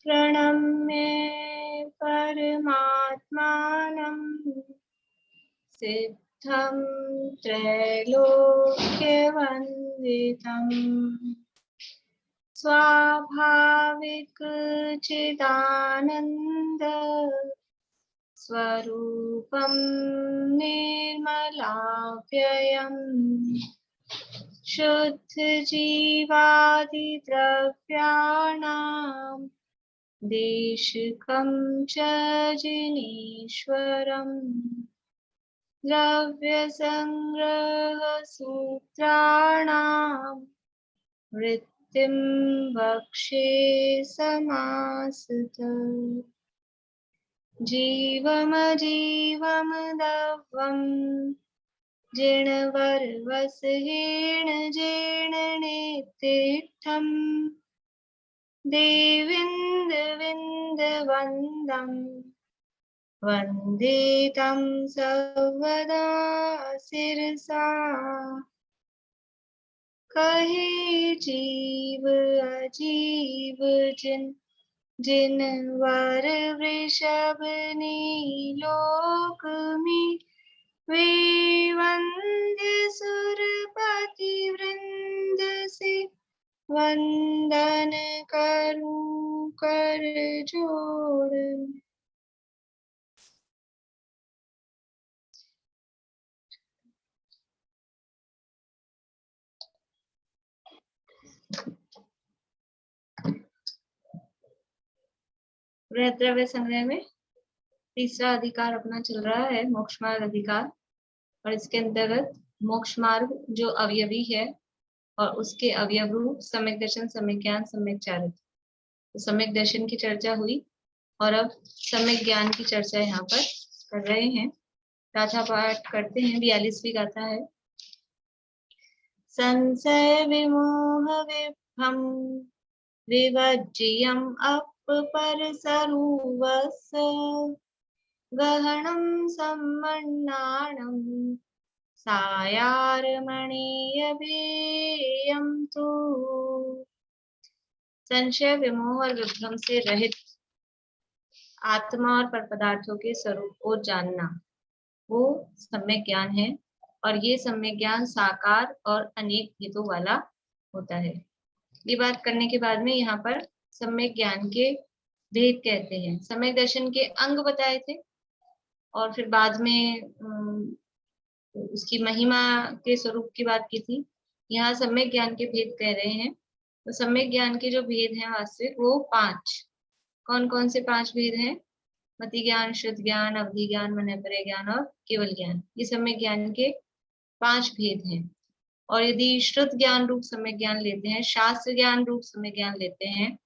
प्रणम्य परमात्मानं सिद्धं त्रैलोक्यवन्दितं स्वाभाविक चिदानन्द स्वरूपं निर्मलाव्ययम् शुद्ध जीवादिद्रव्याणां देशिकं च जिनीश्वरम् द्रव्यसंग्रहसूत्राणां वृत्तिं वक्षे समासतः जीवमजीवमदव्यम् जिणवर्वसहेण जेणनेतिष्ठम् देविन्दविन्दवन्दम् वन्दे तं सर्वदा शिरसा कहे जीव अजीव जिनवर वृषभ नीलोक में वे वंद्य सुरपति वृंद से वंदन करूं कर जोड़। द्रव्य संग्रह में तीसरा अधिकार अपना चल रहा है मोक्ष मार्ग अधिकार, और इसके अंतर्गत मोक्ष मार्ग जो अवयवी है और उसके अवयव रूप सम्यक दर्शन, सम्यक ज्ञान, सम्यक चारित्र। तो सम्यक दर्शन की चर्चा हुई और अब सम्यक ज्ञान की चर्चा यहाँ पर कर रहे हैं। गाथा पाठ करते हैं। 42वीं गाथा है। संशय विमोह विभ्रम विवज्यम पर सरुवस गहनम सम्मन्नाणम सायारमणीयभेयं तु। संशय विमोह और विभ्रम से रहित आत्मा और पर पदार्थों के स्वरूप को जानना वो सम्यक ज्ञान है, और ये सम्यक ज्ञान साकार और अनेक भेदों वाला होता है। ये बात करने के बाद में यहाँ पर सम्यक ज्ञान के भेद कहते हैं। सम्यक दर्शन के अंग बताए थे और फिर बाद में उसकी महिमा के स्वरूप की बात की थी। यहाँ सम्यक ज्ञान के भेद कह रहे हैं। तो सम्यक ज्ञान के जो भेद हैं वास्तविक वो 5। कौन कौन से 5 भेद हैं? मति ज्ञान, शुद्ध ज्ञान, अवधि ज्ञान, मनःपरय ज्ञान और केवल ज्ञान। ये सम्यक ज्ञान के 5 भेद हैं। और यदि शुद्ध ज्ञान रूप सम्यक ज्ञान लेते हैं, शास्त्र ज्ञान रूप सम्यक ज्ञान लेते हैं,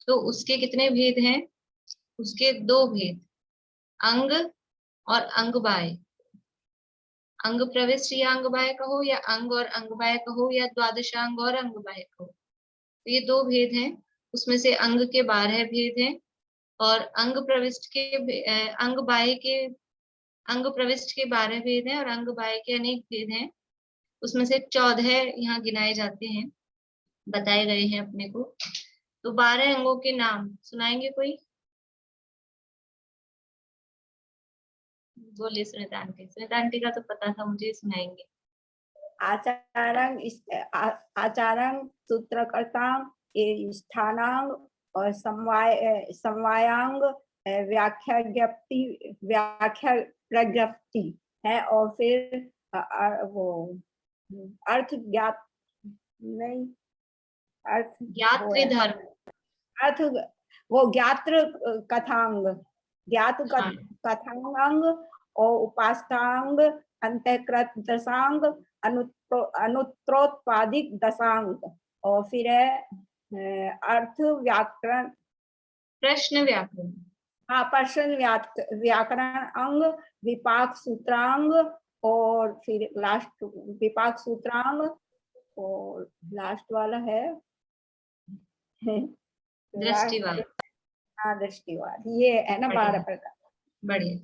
तो उसके कितने भेद हैं? उसके 2 भेद, अंग और अंग बाह्य। अंग प्रविष्ट या अंग बाह्य कहो, या अंग और अंग बाह्य कहो, या द्वादशांग और अंग बाह्य कहो। तो ये 2 भेद हैं। उसमें से अंग के 12 भेद हैं और अंग प्रविष्ट के अंग बाह्य के अंग प्रविष्ट के 12 भेद हैं और अंग बाह्य के अनेक भेद हैं। उसमें से 14 यहाँ गिनाए जाते हैं, बताए गए हैं अपने को। तो 12 अंगों के नाम सुनाएंगे कोई? बोलिए सुनीता आंटी। सुनीता आंटी का तो पता था मुझे, सुनाएंगे। आचारंग, सूत्रकर्तांग, स्थानांग और समवायांग, व्याख्या प्रज्ञप्ति है। और फिर वो अर्थ ज्ञात नहीं, अर्थ ज्ञात्री धर्म, अर्थ वो ज्ञात्र कथांग, ज्ञात हाँ। कथांग और उपासकांग, अंतःकृत दशांग, अनुत्रोत्पादिक दशांग। और फिर है अर्थ व्याकरण, प्रश्न व्याकरण, हाँ प्रश्न व्याकरण अंग, विपाक सूत्रांग, और फिर लास्ट विपाक सूत्रांग, और लास्ट वाला है दृष्टिवाद। हाँ दृष्टिवाद। ये है ना 12 प्रकार। बढ़िया।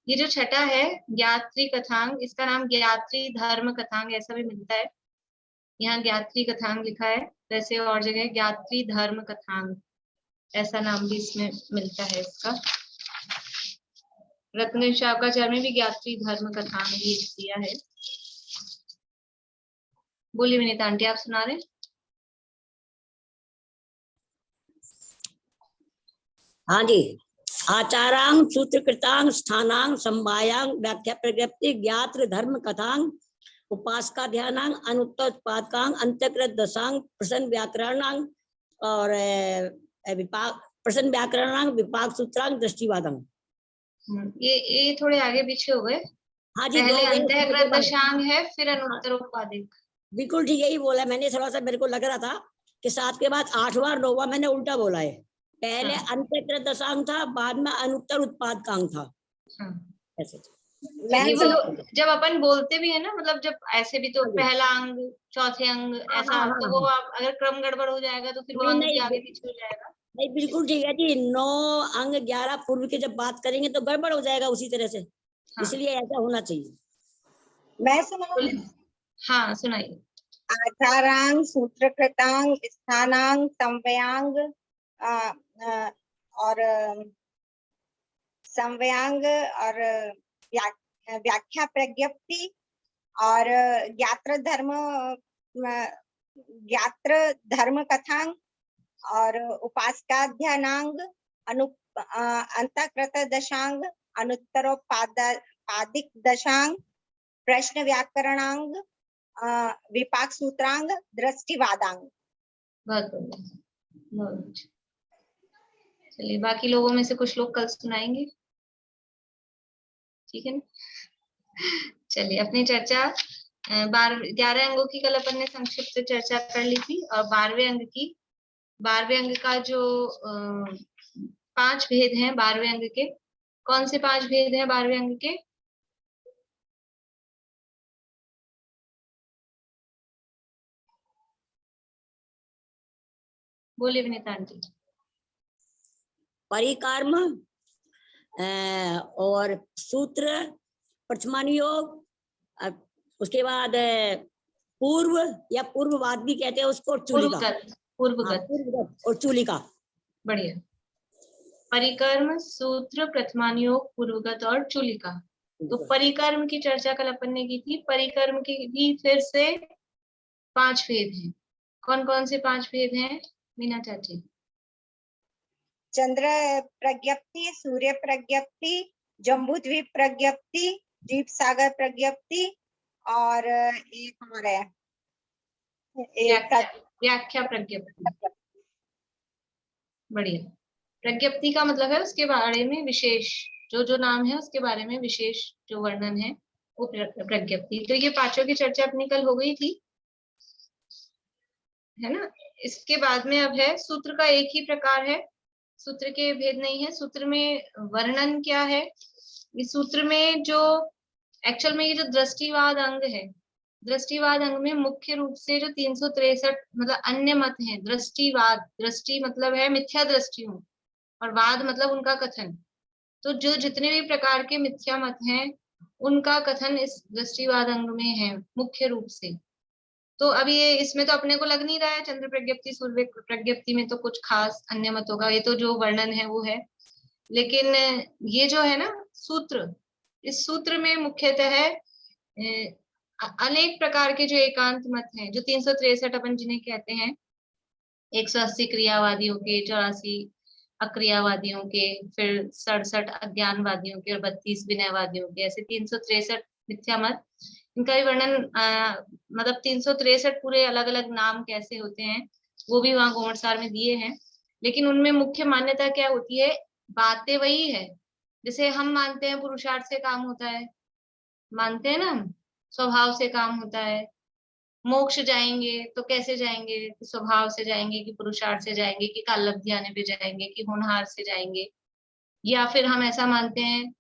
ये जो छठा है ज्ञात्री कथांग, इसका नाम ज्ञात्री धर्म कथांग ऐसा भी मिलता है। यहाँ ज्ञात्री कथांग लिखा है, वैसे और जगह ज्ञात्री धर्म कथांग। ऐसा नाम भी इसमें मिलता है इसका। रत्न शावकाचार्य में भी ज्ञात्री धर्म कथा में ये दिया है। बोलिए विनीता आंटी, आप सुना रहे? हाँ जी। आचारांग सूत्रकृतांग स्थानांग संभायांग व्याख्या प्रज्ञप्ति ज्ञात्र धर्म कथांग उपासका ध्यानांग अनुत्तर उत्पादकांग अंत्यकृत दशांग प्रसन्न व्याकरणांग और विपाक प्रसन्न व्याकरणांग विपाक सूत्रांग दृष्टिवादंग। ये थोड़े आगे पीछे हो गए। हाँ जी, पहले अंतःकृत दशांग है, फिर अनुत्तरोत्पादिक। बिल्कुल ठीक यही बोला मैंने। थोड़ा सा मेरे को लग रहा था कि 7 के बाद 8वां 9वां मैंने उल्टा बोला है। पहले अंतःकृत दशांग था, बाद में अनुत्तर उत्पादकांग था। ऐसे जब अपन बोलते भी है ना, मतलब जब ऐसे भी तो पहला अंग, चौथे अंग, ऐसा तो वो आप अगर क्रम गड़बड़ हो जाएगा तो फिर वो अंग भी आगे पीछे हो जाएगा। नहीं बिल्कुल ठीक है जी। 9 अंग 11 पूर्व के जब बात करेंगे तो गड़बड़ हो जाएगा उसी तरह से। इसलिए ऐसा होना चाहिए। मैं सुनाऊं? हाँ सुनाइए। आचारांग सूत्रकृतांग स्थानांग संवयांग और संवयांग और व्याख्या प्रज्ञप्ति और ज्ञात्र धर्म कथांग और उपासकाध्यानांग अंतःकृत दशांग अनुत्तरोपादिक दशांग प्रश्न व्याकरणांग विपाक सूत्रांग दृष्टिवादांग। बहुत चलिए, बाकी लोगों में से कुछ लोग कल सुनाएंगे, ठीक है ना। चलिए अपनी चर्चा 11 अंगों की कल अपन ने संक्षिप्त चर्चा कर ली थी, और 12वें अंग का जो 5 भेद हैं 12वें अंग के। कौन से 5 भेद हैं 12वें अंग के? बोलिए विनीता आंटी। परिकर्म और सूत्र, प्रथमानुयोग, उसके बाद पूर्व या पूर्ववाद भी कहते हैं उसको, चूलिका। पूर्वगत और चूलिका। बढ़िया। परिकर्म, सूत्र, प्रथमानुयोग, पूर्वगत और चूलिका। तो परिकर्म की चर्चा कल अपन ने की थी। परिकर्म के भी फिर से 5 भेद हैं। कौन कौन से 5 भेद हैं मीना चाची? चंद्र प्रज्ञप्ति, सूर्य प्रज्ञप्ति, जम्बूद्वीप प्रज्ञप्ति, द्वीप सागर प्रज्ञप्ति और एक और है व्याख्या प्रज्ञप्ति। बढ़िया। प्रज्ञप्ति का मतलब है उसके बारे में विशेष, जो नाम है उसके बारे में विशेष जो वर्णन है वो प्रज्ञप्ति। तो ये 5 की चर्चा अपनी कल हो गई थी, है ना। इसके बाद में अब है सूत्र का एक ही प्रकार है, सूत्र के भेद नहीं है। सूत्र में वर्णन क्या है? इस सूत्र में जो एक्चुअल में ये जो दृष्टिवाद अंग है, दृष्टिवाद अंग में मुख्य रूप से जो 363 मतलब अन्य मत हैं। दृष्टिवाद, दृष्टि मतलब है मिथ्या दृष्टियों, और वाद मतलब उनका कथन। तो जो जितने भी प्रकार के मिथ्या मत हैं उनका कथन इस दृष्टिवाद अंग में है मुख्य रूप से। तो अभी ये इसमें तो अपने को लग नहीं रहा है चंद्र प्रज्ञप्ति सूर्य प्रज्ञप्ति में तो कुछ खास अन्य मत होगा, ये तो जो वर्णन है वो है। लेकिन ये जो है ना सूत्र, इस सूत्र में मुख्यतः अनेक प्रकार के जो एकांत मत हैं, जो 363 अपन जिन्हें कहते हैं, 180 क्रियावादियों के, 84 अक्रियावादियों के, फिर 67 अज्ञानवादियों के और 32 विनयवादियों के, ऐसे 363 मिथ्या मत। इनका भी वर्णन मतलब 363 पूरे अलग अलग नाम कैसे होते हैं वो भी वहां गोमटसार में दिए हैं। लेकिन उनमें मुख्य मान्यता क्या होती है? बातें वही है। जैसे हम मानते हैं पुरुषार्थ से काम होता है, मानते हैं ना हम, स्वभाव से काम होता है। मोक्ष जाएंगे तो कैसे जाएंगे? कि स्वभाव से जाएंगे, कि पुरुषार्थ से जाएंगे, कि कालब्धि आने पे जाएंगे, कि होनहार से जाएंगे। या फिर हम ऐसा मानते हैं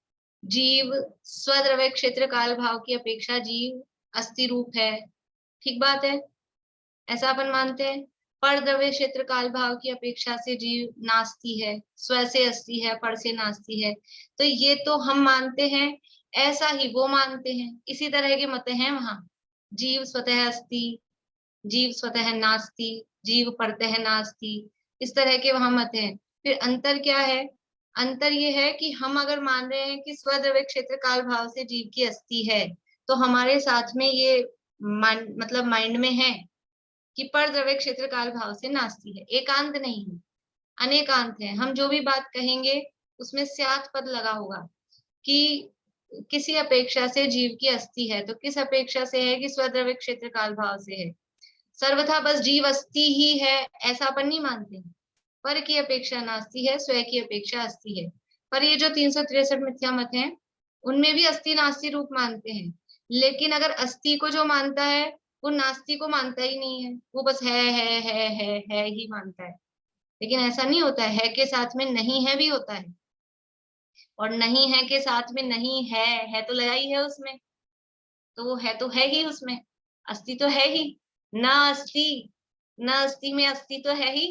जीव स्वद्रव्य क्षेत्र काल भाव की अपेक्षा जीव अस्थि रूप है, ठीक बात है, ऐसा अपन मानते हैं। पर द्रव्य क्षेत्र काल भाव की अपेक्षा से जीव नास्ती है, स्व से अस्थि है, पर से नास्ती है। तो ये तो हम मानते हैं, ऐसा ही वो मानते हैं। इसी तरह के मत हैं वहां। जीव स्वतः अस्थि, जीव स्वतः नास्ति, जीव परतः नास्ति, इस तरह के वहां मत हैं। फिर अंतर क्या है? अंतर ये है कि हम अगर मान रहे हैं कि स्वद्रव्य क्षेत्र काल भाव से जीव की अस्थि है, तो हमारे साथ में ये मतलब माइंड में है कि पर द्रव्य क्षेत्र काल भाव से नास्ती है, एकांत नहीं है, अनेकांत है। हम जो भी बात कहेंगे उसमें स्यात् पद लगा होगा कि किसी अपेक्षा से जीव की अस्थि है, तो किस अपेक्षा से है कि स्वद्रव्य क्षेत्र काल भाव से है। सर्वथा बस जीव अस्थि ही है ऐसा अपन नहीं मानते। पर की अपेक्षा नास्ती है, स्वयं की अपेक्षा अस्थि है। पर ये जो 363 मिथ्या मत हैं, उनमें भी अस्थि नास्ती रूप मानते हैं। लेकिन अगर अस्थि को जो मानता है वो नास्ती को मानता ही नहीं है, वो बस है ही मानता है। लेकिन ऐसा नहीं होता है के साथ में नहीं है भी होता है, और नहीं है के साथ में नहीं है तो लगा ही है उसमें, तो वो है तो है ही उसमें, अस्थि तो है ही। ना अस्थि, न अस्थि में अस्थि तो है ही।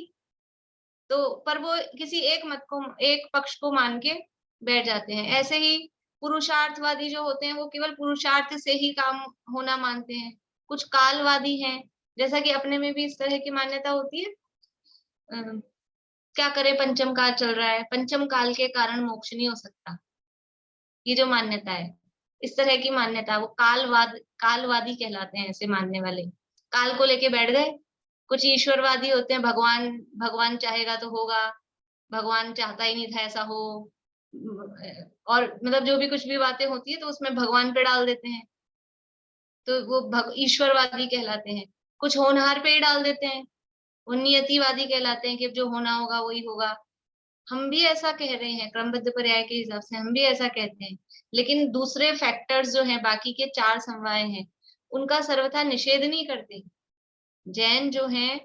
तो पर वो किसी एक मत को, एक पक्ष को मान के बैठ जाते हैं। ऐसे ही पुरुषार्थवादी जो होते हैं वो केवल पुरुषार्थ से ही काम होना मानते हैं। कुछ कालवादी हैं, जैसा कि अपने में भी इस तरह की मान्यता होती है, क्या करे पंचम काल चल रहा है, पंचम काल के कारण मोक्ष नहीं हो सकता, ये जो मान्यता है, इस तरह की मान्यता, वो कालवादी कहलाते हैं। ऐसे मानने वाले काल को लेके बैठ गए। कुछ ईश्वरवादी होते हैं, भगवान चाहेगा तो होगा, भगवान चाहता ही नहीं था ऐसा हो, और मतलब जो भी कुछ भी बातें होती है तो उसमें भगवान पे डाल देते हैं, तो वो ईश्वरवादी कहलाते हैं। कुछ होनहार पे ही डाल देते हैं, वो नियतिवादी कहलाते हैं कि जो होना होगा वही होगा। हम भी ऐसा कह रहे हैं, क्रमबद्ध पर्याय के हिसाब से हम भी ऐसा कहते हैं। लेकिन दूसरे फैक्टर्स जो हैं, बाकी के 4 समवाय हैं, उनका सर्वथा निषेध नहीं करते। जैन जो हैं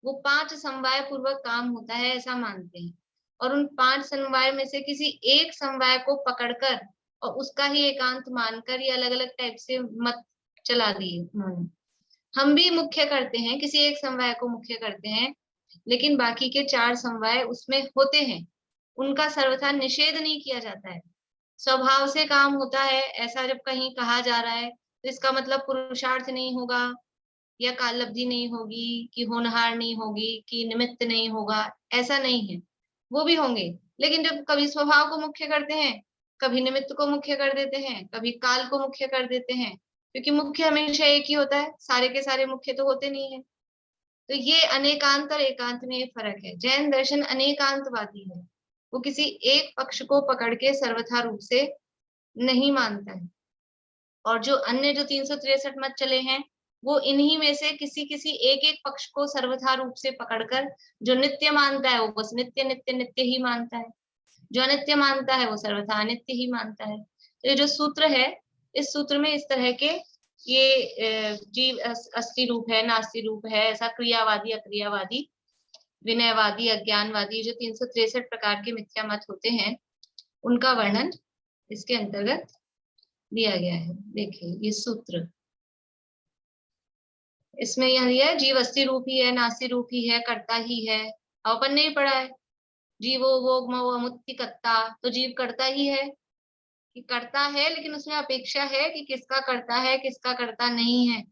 वो 5 समवाय पूर्वक काम होता है ऐसा मानते हैं, और उन 5 समवाय में से किसी एक समवाय को पकड़कर और उसका ही एकांत मानकर ये अलग अलग टाइप से मत चला दिए उन्होंने। हम भी मुख्य करते हैं, किसी एक समवाय को मुख्य करते हैं, लेकिन बाकी के 4 समवाय उसमें होते हैं, उनका सर्वथा निषेध नहीं किया जाता है। स्वभाव से काम होता है ऐसा जब कहीं कहा जा रहा है, तो इसका मतलब पुरुषार्थ नहीं होगा, या कालब्धि नहीं होगी, कि होनहार नहीं होगी, कि निमित्त नहीं होगा, ऐसा नहीं है। वो भी होंगे, लेकिन जब कभी स्वभाव को मुख्य करते हैं, कभी निमित्त को मुख्य कर देते हैं, कभी काल को मुख्य कर देते हैं, क्योंकि मुख्य हमेशा एक ही होता है, सारे के सारे मुख्य तो होते नहीं है। तो ये अनेकांत और एकांत में ये फर्क है। जैन दर्शन अनेकांतवादी है, वो किसी एक पक्ष को पकड़ के सर्वथा रूप से नहीं मानता है। और जो अन्य जो 363 मत चले हैं, वो इन्हीं में से किसी किसी एक एक पक्ष को सर्वथा रूप से पकड़कर जो नित्य मानता है वो बस नित्य नित्य नित्य ही मानता है, जो अनित्य मानता है वो सर्वथा अनित्य ही मानता है। तो ये जो सूत्र है, इस सूत्र में इस तरह के ये जीव अस्थि रूप है, नास्ति रूप है, ऐसा क्रियावादी, अक्रियावादी, विनयवादी, अज्ञानवादी, जो 363 प्रकार के मिथ्या मत होते हैं, उनका वर्णन इसके अंतर्गत दिया गया है। देखिए ये सूत्र, इसमें यह दिया है, जीव अस्थि रूप ही है, नास्ति रूप ही है, करता ही है। अपन ने ही पढ़ा है, जीवो भोग मो अमुत्ति कत्ता, तो जीव करता ही है, कि करता है, लेकिन उसमें अपेक्षा है कि किसका करता है, किसका करता नहीं है।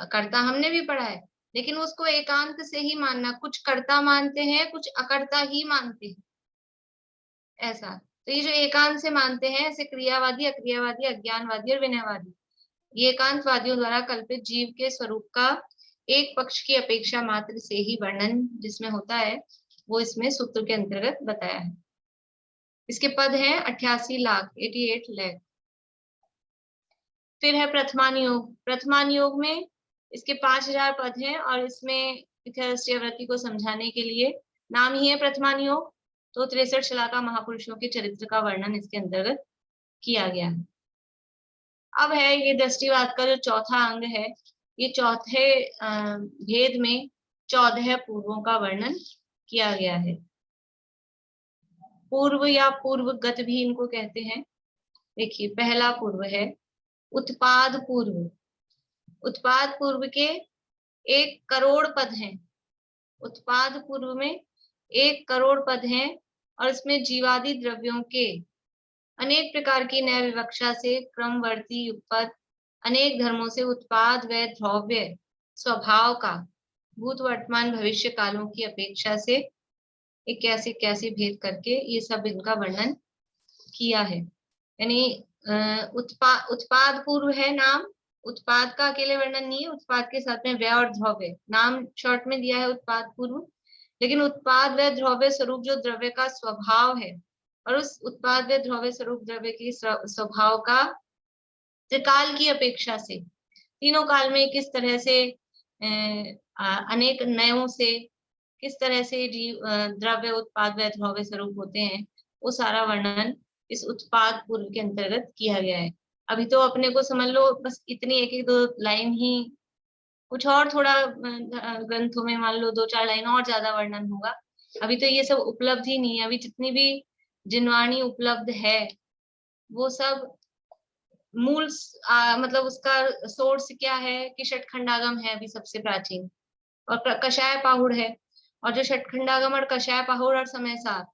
करता हमने भी पढ़ा है, लेकिन उसको एकांत से ही मानना, कुछ कर्ता मानते हैं, कुछ अकर्ता ही मानते हैं, ऐसा। तो ये जो एकांत से मानते हैं, ऐसे क्रियावादी, अक्रियावादी, अज्ञानवादी और विनयवादी, ये एकांतवादियों द्वारा कल्पित जीव के स्वरूप का एक पक्ष की अपेक्षा मात्र से ही वर्णन जिसमें होता है, वो इसमें सूत्र के अंतर्गत बताया है। इसके पद हैं 88 लाख, 88 लाख। फिर है प्रथमान योग। प्रथमान योग में इसके 5000 पद हैं, और इसमें वृत्ति को समझाने के लिए नाम ही है प्रथमान योग, तो 63 शलाका महापुरुषों के चरित्र का वर्णन इसके अंतर्गत किया गया है। अब है ये दृष्टिवाद का जो चौथा अंग है, ये चौथे भेद में 14 पूर्वों का वर्णन किया गया है। पूर्व या पूर्वगत भी इनको कहते हैं। देखिए पहला पूर्व है उत्पाद पूर्व। उत्पाद पूर्व के 1 करोड़ पद हैं। उत्पाद पूर्व में 1 करोड़ पद हैं, और इसमें जीवादि द्रव्यों के अनेक प्रकार की न्याय विवक्षा से क्रमवर्ती युगपद, अनेक धर्मों से उत्पाद व द्रव्य स्वभाव का भूत वर्तमान भविष्य कालों की अपेक्षा से इक्यासी इक्यासी भेद करके ये सब इनका वर्णन किया है। यानी उत्पाद पूर्व है नाम, उत्पाद का अकेले वर्णन नहीं है, उत्पाद के साथ में व्यय और द्रव्य, नाम शॉर्ट में दिया है उत्पाद पूर्व, लेकिन उत्पाद व द्रव्य स्वरूप जो द्रव्य का स्वभाव है, और उस उत्पाद व द्रव्य स्वरूप द्रव्य की स्वभाव का त्रिकाल की अपेक्षा से तीनों काल में किस तरह से अनेक नयों से किस तरह से द्रव्य उत्पाद व द्रव्य स्वरूप होते हैं, वो सारा वर्णन इस उत्पाद पूर्व के अंतर्गत किया गया है। अभी तो अपने को समझ लो बस इतनी एक एक दो लाइन ही, कुछ और थोड़ा ग्रंथों में मान लो 2-4 लाइन और ज्यादा वर्णन होगा। अभी तो ये सब उपलब्ध ही नहीं है। अभी जितनी भी जिनवाणी उपलब्ध है वो सब मूल मतलब उसका सोर्स क्या है कि षटखंडागम है अभी सबसे प्राचीन, और कषाय पाहुड़ है। और जो षटखंडागम और कषाय पाहुड़ और समय सार,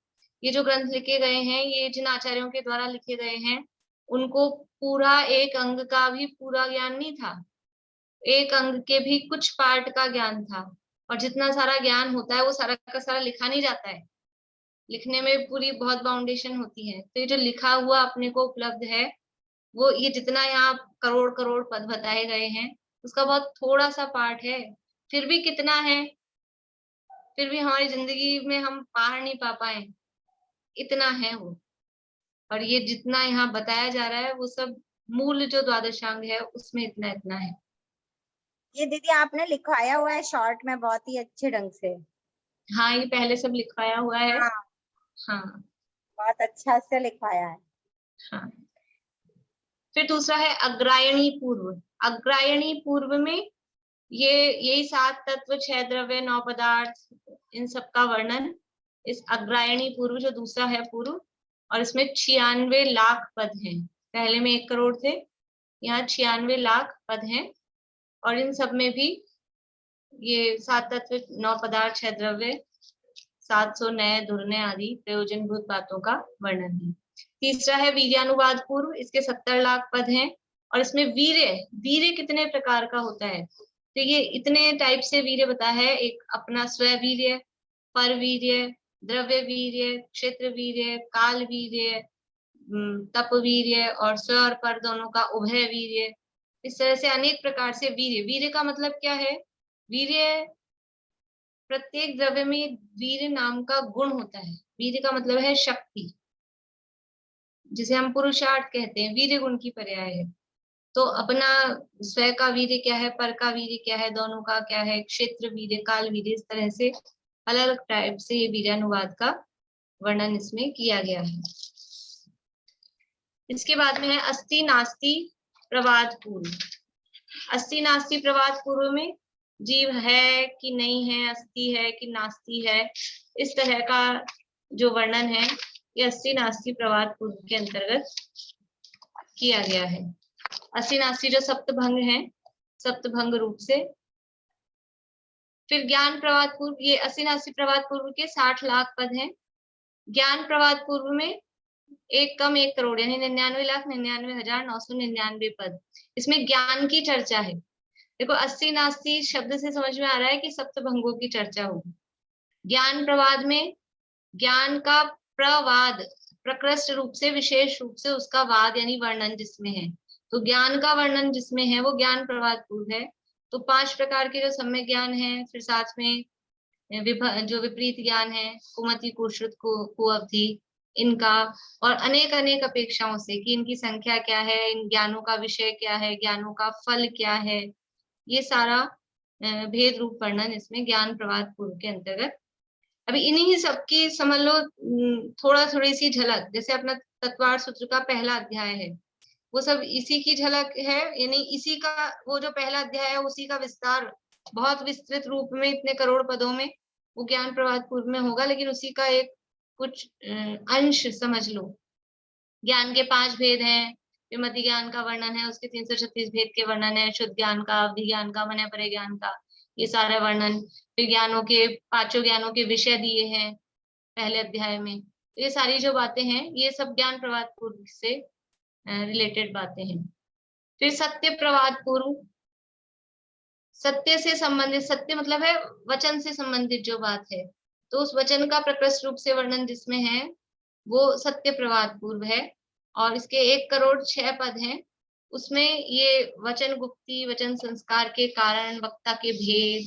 ये जो ग्रंथ लिखे गए हैं, ये जिन आचार्यों के द्वारा लिखे गए हैं, उनको पूरा एक अंग का भी पूरा ज्ञान नहीं था, एक अंग के भी कुछ पार्ट का ज्ञान था। और जितना सारा ज्ञान होता है वो सारा का सारा लिखा नहीं जाता है, लिखने में पूरी बहुत बाउंडेशन होती है। तो ये जो लिखा हुआ अपने को उपलब्ध है, वो ये जितना यहाँ करोड़ करोड़ पद बताए गए हैं, उसका बहुत थोड़ा सा पार्ट है। फिर भी कितना है, फिर भी हमारी जिंदगी में हम पार नहीं पा पाए, इतना है वो। और ये जितना यहाँ बताया जा रहा है वो सब मूल जो द्वादशांग है उसमें इतना इतना है। ये दीदी आपने लिखवाया हुआ है शॉर्ट में बहुत ही अच्छे ढंग से। हाँ, ये पहले सब लिखवाया हुआ है। हाँ, हाँ बहुत अच्छा से लिखवाया है। हाँ। फिर दूसरा है अग्रायणी पूर्व। अग्रायणी पूर्व में ये यही 7 तत्व 6 द्रव्य 9 पदार्थ, इन सब का वर्णन इस अग्रायणी पूर्व जो दूसरा है पूर्व, और इसमें 96 लाख पद हैं। पहले में 1 करोड़ थे, यहाँ 96 लाख पद हैं। और इन सब में भी ये 7 तत्व 9 पदार्थ 6 द्रव्य 700 नए दुर्नय आदि प्रयोजनभूत बातों का वर्णन है। तीसरा है वीर्यानुवाद पूर्व, इसके 70 लाख पद हैं। और इसमें वीर्य वीर्य कितने प्रकार का होता है, तो ये इतने टाइप से वीर्य बता है। एक अपना स्ववीर्य, पर वीर्य, द्रव्य वीर्य, क्षेत्र वीर्य, काल वीर्य, तप वीर्य, और स्व और पर दोनों का उभय वीर्य। इस तरह से अनेक प्रकार से वीर्य। वीर्य का मतलब क्या है, वीर्य प्रत्येक द्रव्य में वीर्य नाम का गुण होता है। वीर्य का मतलब है शक्ति, जिसे हम पुरुषार्थ कहते हैं, वीर्य गुण की पर्याय है। तो अपना स्व का वीर्य क्या है, पर का वीर्य क्या है, दोनों का क्या है, क्षेत्र वीर्य, काल वीर्य, इस तरह से अलग अलग टाइप से ये वीर्यानुवाद का वर्णन इसमें किया गया है। इसके बाद में है अस्ति नास्ति प्रवाद पूर्व। अस्ति नास्ति प्रवाद पूर्व में जीव है कि नहीं है, अस्ति है कि नास्ति है, इस तरह का जो वर्णन है ये अस्ति नास्ति प्रवाद पूर्व के अंतर्गत किया गया है। अस्ति नास्ति जो सप्तभंग है, सप्तभंग रूप से। फिर ज्ञान प्रवाद पूर्व, ये अस्ति नास्ति प्रवाद पूर्व के 60 लाख पद हैं। ज्ञान प्रवाद पूर्व में 1 कम 1 करोड़ यानी 99,99,999 पद। इसमें ज्ञान की चर्चा है। देखो, अस्ति नास्ति शब्द से समझ में आ रहा है कि सप्तभंगों की चर्चा होगी। ज्ञान प्रवाद में ज्ञान का प्रवाद, प्रकृष्ट रूप से, विशेष रूप से उसका वाद यानी वर्णन जिसमें है, तो ज्ञान का वर्णन जिसमें है वो ज्ञान प्रवाद पूर्व है। तो 5 प्रकार के जो सम्यक ज्ञान है, फिर साथ में जो विपरीत ज्ञान है, कुमति, कुश्रुत, कुअवधि, इनका, और अनेक अनेक अपेक्षाओं से कि इनकी संख्या क्या है, इन ज्ञानों का विषय क्या है, ज्ञानों का फल क्या है, ये सारा भेद रूप वर्णन इसमें ज्ञान प्रवाद पूर्व के अंतर्गत। अभी इन्हीं सबकी समझ लो थोड़ा थोड़ी सी झलक, जैसे अपना तत्वार्थ सूत्र का पहला अध्याय है, वो सब इसी की झलक है। यानी इसी का वो जो पहला अध्याय है उसी का विस्तार बहुत विस्तृत रूप में इतने करोड़ पदों में वो ज्ञान प्रवाद पूर्व में होगा, लेकिन उसी का एक कुछ अंश समझ लो। ज्ञान के 5 भेद हैं, विमति ज्ञान का वर्णन है, उसके 336 भेद के वर्णन है, शुद्ध ज्ञान का, अवधि ज्ञान का, मन परे ज्ञान का, ये सारा वर्णन। फिर ज्ञानों के 5 ज्ञानों के विषय दिए हैं पहले अध्याय में। तो ये सारी जो बातें हैं ये सब ज्ञान प्रवाद पूर्व से रिलेटेड बातें हैं। फिर सत्य प्रवाद पूर्व, सत्य से संबंधित, सत्य मतलब है वचन से संबंधित जो बात है, तो उस वचन का प्रकृष्ट रूप से वर्णन जिसमें है वो सत्य प्रवाद पूर्व है, और इसके 1 करोड़ 6 पद हैं। उसमें ये वचन गुप्ती, वचन संस्कार के कारण, वक्ता के भेद,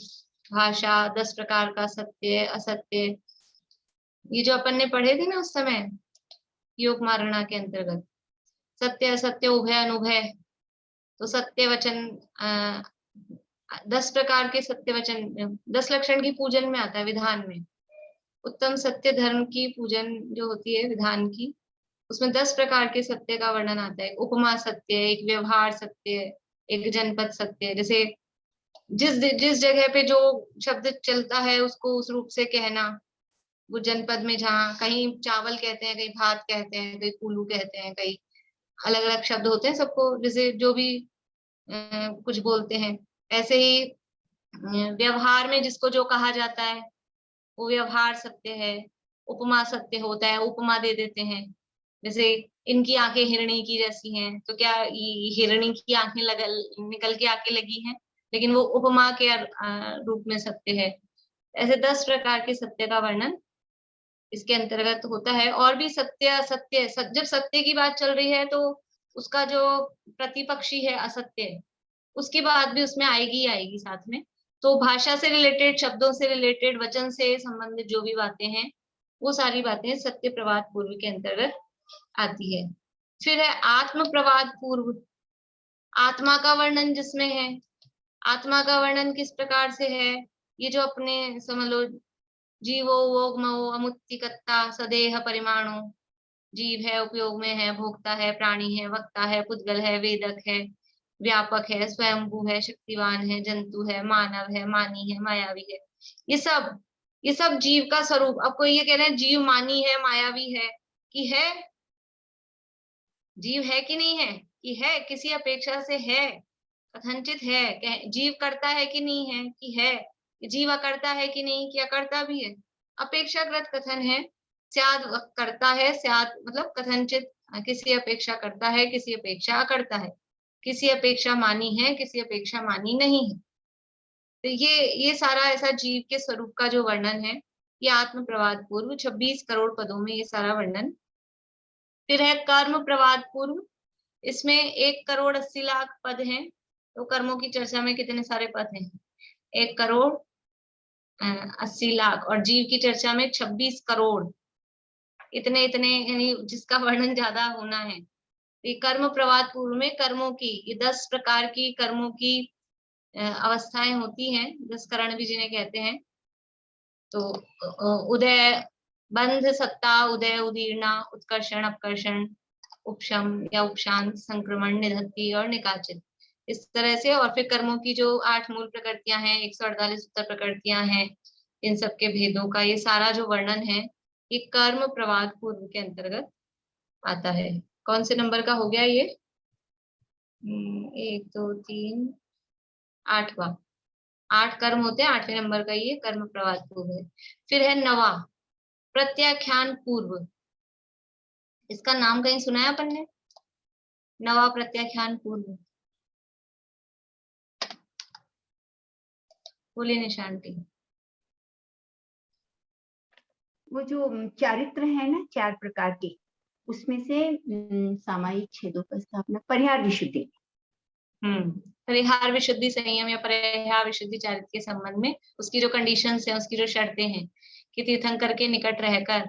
भाषा, 10 प्रकार का सत्य असत्य, ये जो अपन ने पढ़े थे ना उस समय योग मारणा के अंतर्गत, सत्य असत्य उभय अनुभय, तो सत्य वचन 10 प्रकार के सत्य वचन 10 लक्षण की पूजन में आता है विधान में। उत्तम सत्य धर्म की पूजन जो होती है विधान की, उसमें 10 प्रकार के सत्य का वर्णन आता है। उपमा सत्य, एक व्यवहार सत्य, एक जनपद सत्य, जैसे जिस जगह पे जो शब्द चलता है उसको उस रूप से कहना। वो जनपद में जहाँ कहीं चावल कहते हैं, कहीं भात कहते हैं, कहीं कुल्लू कहते हैं, कहीं अलग अलग शब्द होते हैं सबको, जैसे जो भी कुछ बोलते हैं। ऐसे ही व्यवहार में जिसको जो कहा जाता है वो व्यवहार सत्य है। उपमा सत्य होता है, उपमा दे देते हैं, जैसे इनकी आंखें हिरणी की जैसी हैं, तो क्या हिरणी की आंखें निकल के आके लगी हैं, लेकिन वो उपमा के रूप में सत्य है। ऐसे 10 प्रकार के सत्य का वर्णन इसके अंतर्गत होता है। और भी सत्य असत्य, जब सत्य की बात चल रही है तो उसका जो प्रतिपक्षी है असत्य, उसकी बात भी उसमें आएगी ही आएगी साथ में। तो भाषा से रिलेटेड, शब्दों से रिलेटेड, वचन से संबंधित जो भी बातें हैं वो सारी बातें सत्य प्रवाद पूर्व के अंतर्गत आती है। फिर है आत्म प्रवाद पूर्व, आत्मा का वर्णन जिसमें है। आत्मा का वर्णन किस प्रकार से है, ये जो अपने समझ लो जीवो वोग्मो अमुत्तिकत्ता सदेह परिमाणो, जीव है, उपयोग में है, भोक्ता है, प्राणी है, वक्ता है, पुद्गल है, वेदक है, व्यापक है, स्वयंभू है, शक्तिवान है, जंतु है, मानव है, मानी है, मायावी है। ये सब जीव का स्वरूप। अब कोई ये कह रहे हैं जीव मानी है, मायावी है, कि है जीव है कि नहीं है, कि है किसी अपेक्षा से है, कथनचित है। जीव करता है कि नहीं है, कि है। जीव अकर्ता है कि नहीं, कि अकर्ता भी है। अपेक्षाकृत कथन है, स्याद करता है, स्याद मतलब कथनचित किसी अपेक्षा करता है, किसी अपेक्षा अकर्ता है, किसी अपेक्षा मानी है, किसी अपेक्षा मानी नहीं है। तो ये सारा ऐसा जीव के स्वरूप का जो वर्णन है, ये आत्म प्रवाद पूर्व 26 करोड़ पदों में ये सारा वर्णन। फिर है कर्म प्रवाद पूर्व, इसमें 1 करोड़ 80 लाख पद हैं। तो कर्मों की चर्चा में कितने सारे पद हैं, 1 करोड़ 80 लाख, और जीव की चर्चा में 26 करोड़, इतने इतने, यानी जिसका वर्णन ज्यादा होना है। ये कर्म प्रवाद पूर्व में कर्मों की, ये 10 प्रकार की कर्मों की अवस्थाएं होती हैं, 10 करण भी जिन्हें कहते हैं। तो उदय, बंध, सत्ता, उदय, उदीर्णा, उत्कर्षण, अपकर्षण, उपशम या उपशांत, संक्रमण, निधत्ति और निकाचित, इस तरह से। और फिर कर्मों की जो 8 मूल प्रकृतियां हैं, 148 उत्तर प्रकृतियां हैं, इन सब के भेदों का ये सारा जो वर्णन है, ये कर्म प्रवाद पूर्व के अंतर्गत आता है। कौन से नंबर का हो गया ये? 1 2 3 8वां, 8 कर्म होते हैं, 8वें नंबर का ये कर्म प्रवाद पूर्व है। फिर है 9वां प्रत्याख्यान पूर्व, इसका नाम कहीं सुना है अपन ने? 9वां प्रत्याख्यान पूर्व, बोलिए निशांति। वो जो चारित्र है ना 4 प्रकार के, उसमें से सामायिक छेदों का स्थापना, परिहार विशुद्धि। परिहार विशुद्धि संयम या परिहार विशुद्धि चारित्र के संबंध में उसकी जो कंडीशंस हैं, उसकी जो शर्तें हैं, कि तीर्थंकर के निकट रहकर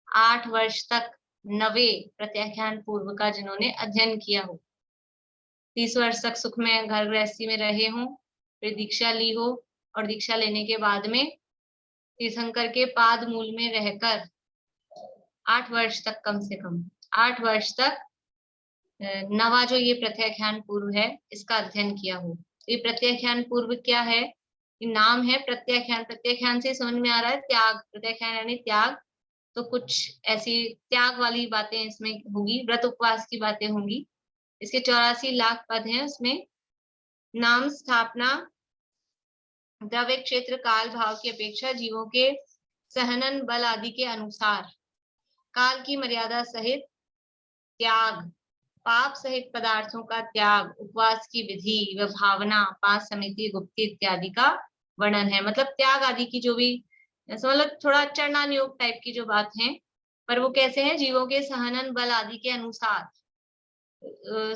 8 वर्ष तक 9वें प्रत्याख्यान पूर्व का जिन्होंने अध्ययन किया हो, 30 वर्ष तक सुख में घर गृहस्थी में रहे हों, फिर दीक्षा ली हो, और दीक्षा लेने के बाद में तीर्थंकर के पाद मूल में रहकर 8 वर्ष तक, कम से कम 8 वर्ष तक 9वां जो ये प्रत्याख्यान पूर्व है इसका अध्ययन किया हो। ये प्रत्याख्यान पूर्व क्या है? ये नाम है प्रत्याख्यान। प्रत्याख्यान से समझ में आ रहा है त्याग, प्रत्याख्यान यानी त्याग। तो कुछ ऐसी त्याग वाली बातें इसमें होगी, व्रत उपवास की बातें होंगी। इसके 84 लाख पद हैं, उसमें नाम, स्थापना, द्रव्य, क्षेत्र, काल, भाव की अपेक्षा जीवों के सहनन बल आदि के अनुसार काल की मर्यादा सहित त्याग, पाप सहित पदार्थों का त्याग, उपवास की विधि व भावना, पास समिति, गुप्ती इत्यादि का वर्णन है। मतलब त्याग आदि की जो भी ऐसा मतलब थोड़ा चरणान योग टाइप की जो बात है, पर वो कैसे हैं, जीवों के सहनन बल आदि के अनुसार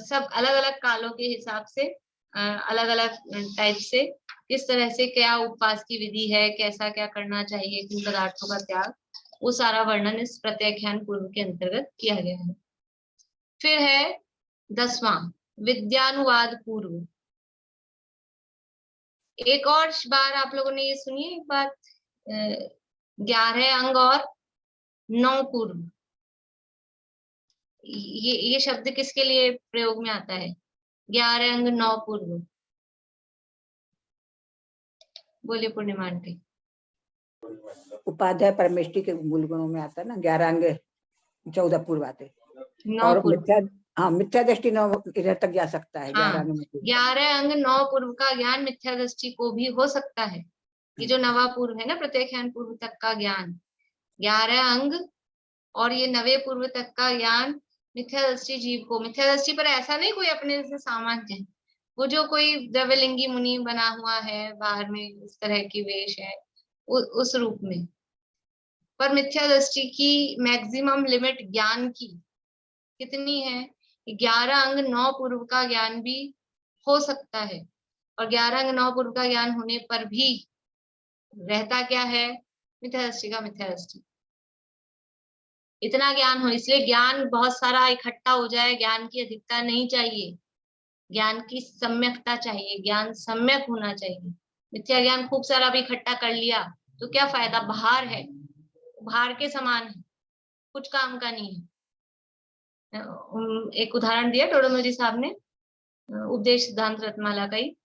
सब अलग अलग कालों के हिसाब से अलग अलग टाइप से किस तरह से क्या उपवास की विधि है, कैसा क्या करना चाहिए, किन पदार्थों का त्याग, वो सारा वर्णन इस प्रत्याख्यान पूर्व के अंतर्गत किया गया है। फिर है 10वां विद्यानुवाद पूर्व। एक और बार आप लोगों ने ये सुनी एक बात, 11 अंग और 9 पूर्व, ये शब्द किसके लिए प्रयोग में आता है? 11 अंग 9 पूर्व, बोलिए पूर्णिमा आंटी। उपाध्याय परमेष्टि के मूल गुणों में आता है ना, 11 अंग 14 पूर्व आते, 9 और पूर्व, मिथ्या दृष्टि 9 इधर तक जा सकता है। हाँ, 11 अंग में 11 अंग 9 पूर्व का ज्ञान मिथ्या दृष्टि को भी हो सकता है। ये जो नवा पूर्व है ना, प्रत्याख्यान पूर्व तक का ज्ञान, 11 अंग और ये 9वें पूर्व तक का ज्ञान मिथ्या दृष्टि जीव को, मिथ्या दृष्टि पर ऐसा नहीं कोई अपने से सामान्य है, वो जो कोई द्रव्यलिंगी मुनि बना हुआ है, बाहर में इस तरह की वेश है, उस रूप में, पर मिथ्या दृष्टि की मैक्सिमम लिमिट ज्ञान की कितनी है? 11 अंग 9 पूर्व का ज्ञान भी हो सकता है, और 11 अंग 9 पूर्व का ज्ञान होने पर भी रहता क्या है? मिथ्या दृष्टि का मिथ्या दृष्टि। इतना ज्ञान हो, इसलिए ज्ञान बहुत सारा इकट्ठा हो जाए, ज्ञान की अधिकता नहीं चाहिए, ज्ञान की सम्यकता चाहिए, ज्ञान सम्यक होना चाहिए। मिथ्या ज्ञान खूब सारा भी इकट्ठा कर लिया तो क्या फायदा? भार है, भार के समान है, कुछ काम का नहीं है। एक उदाहरण दिया टोडोमल जी साहब ने उपदेश सिद्धांत रत्नमाला का ही,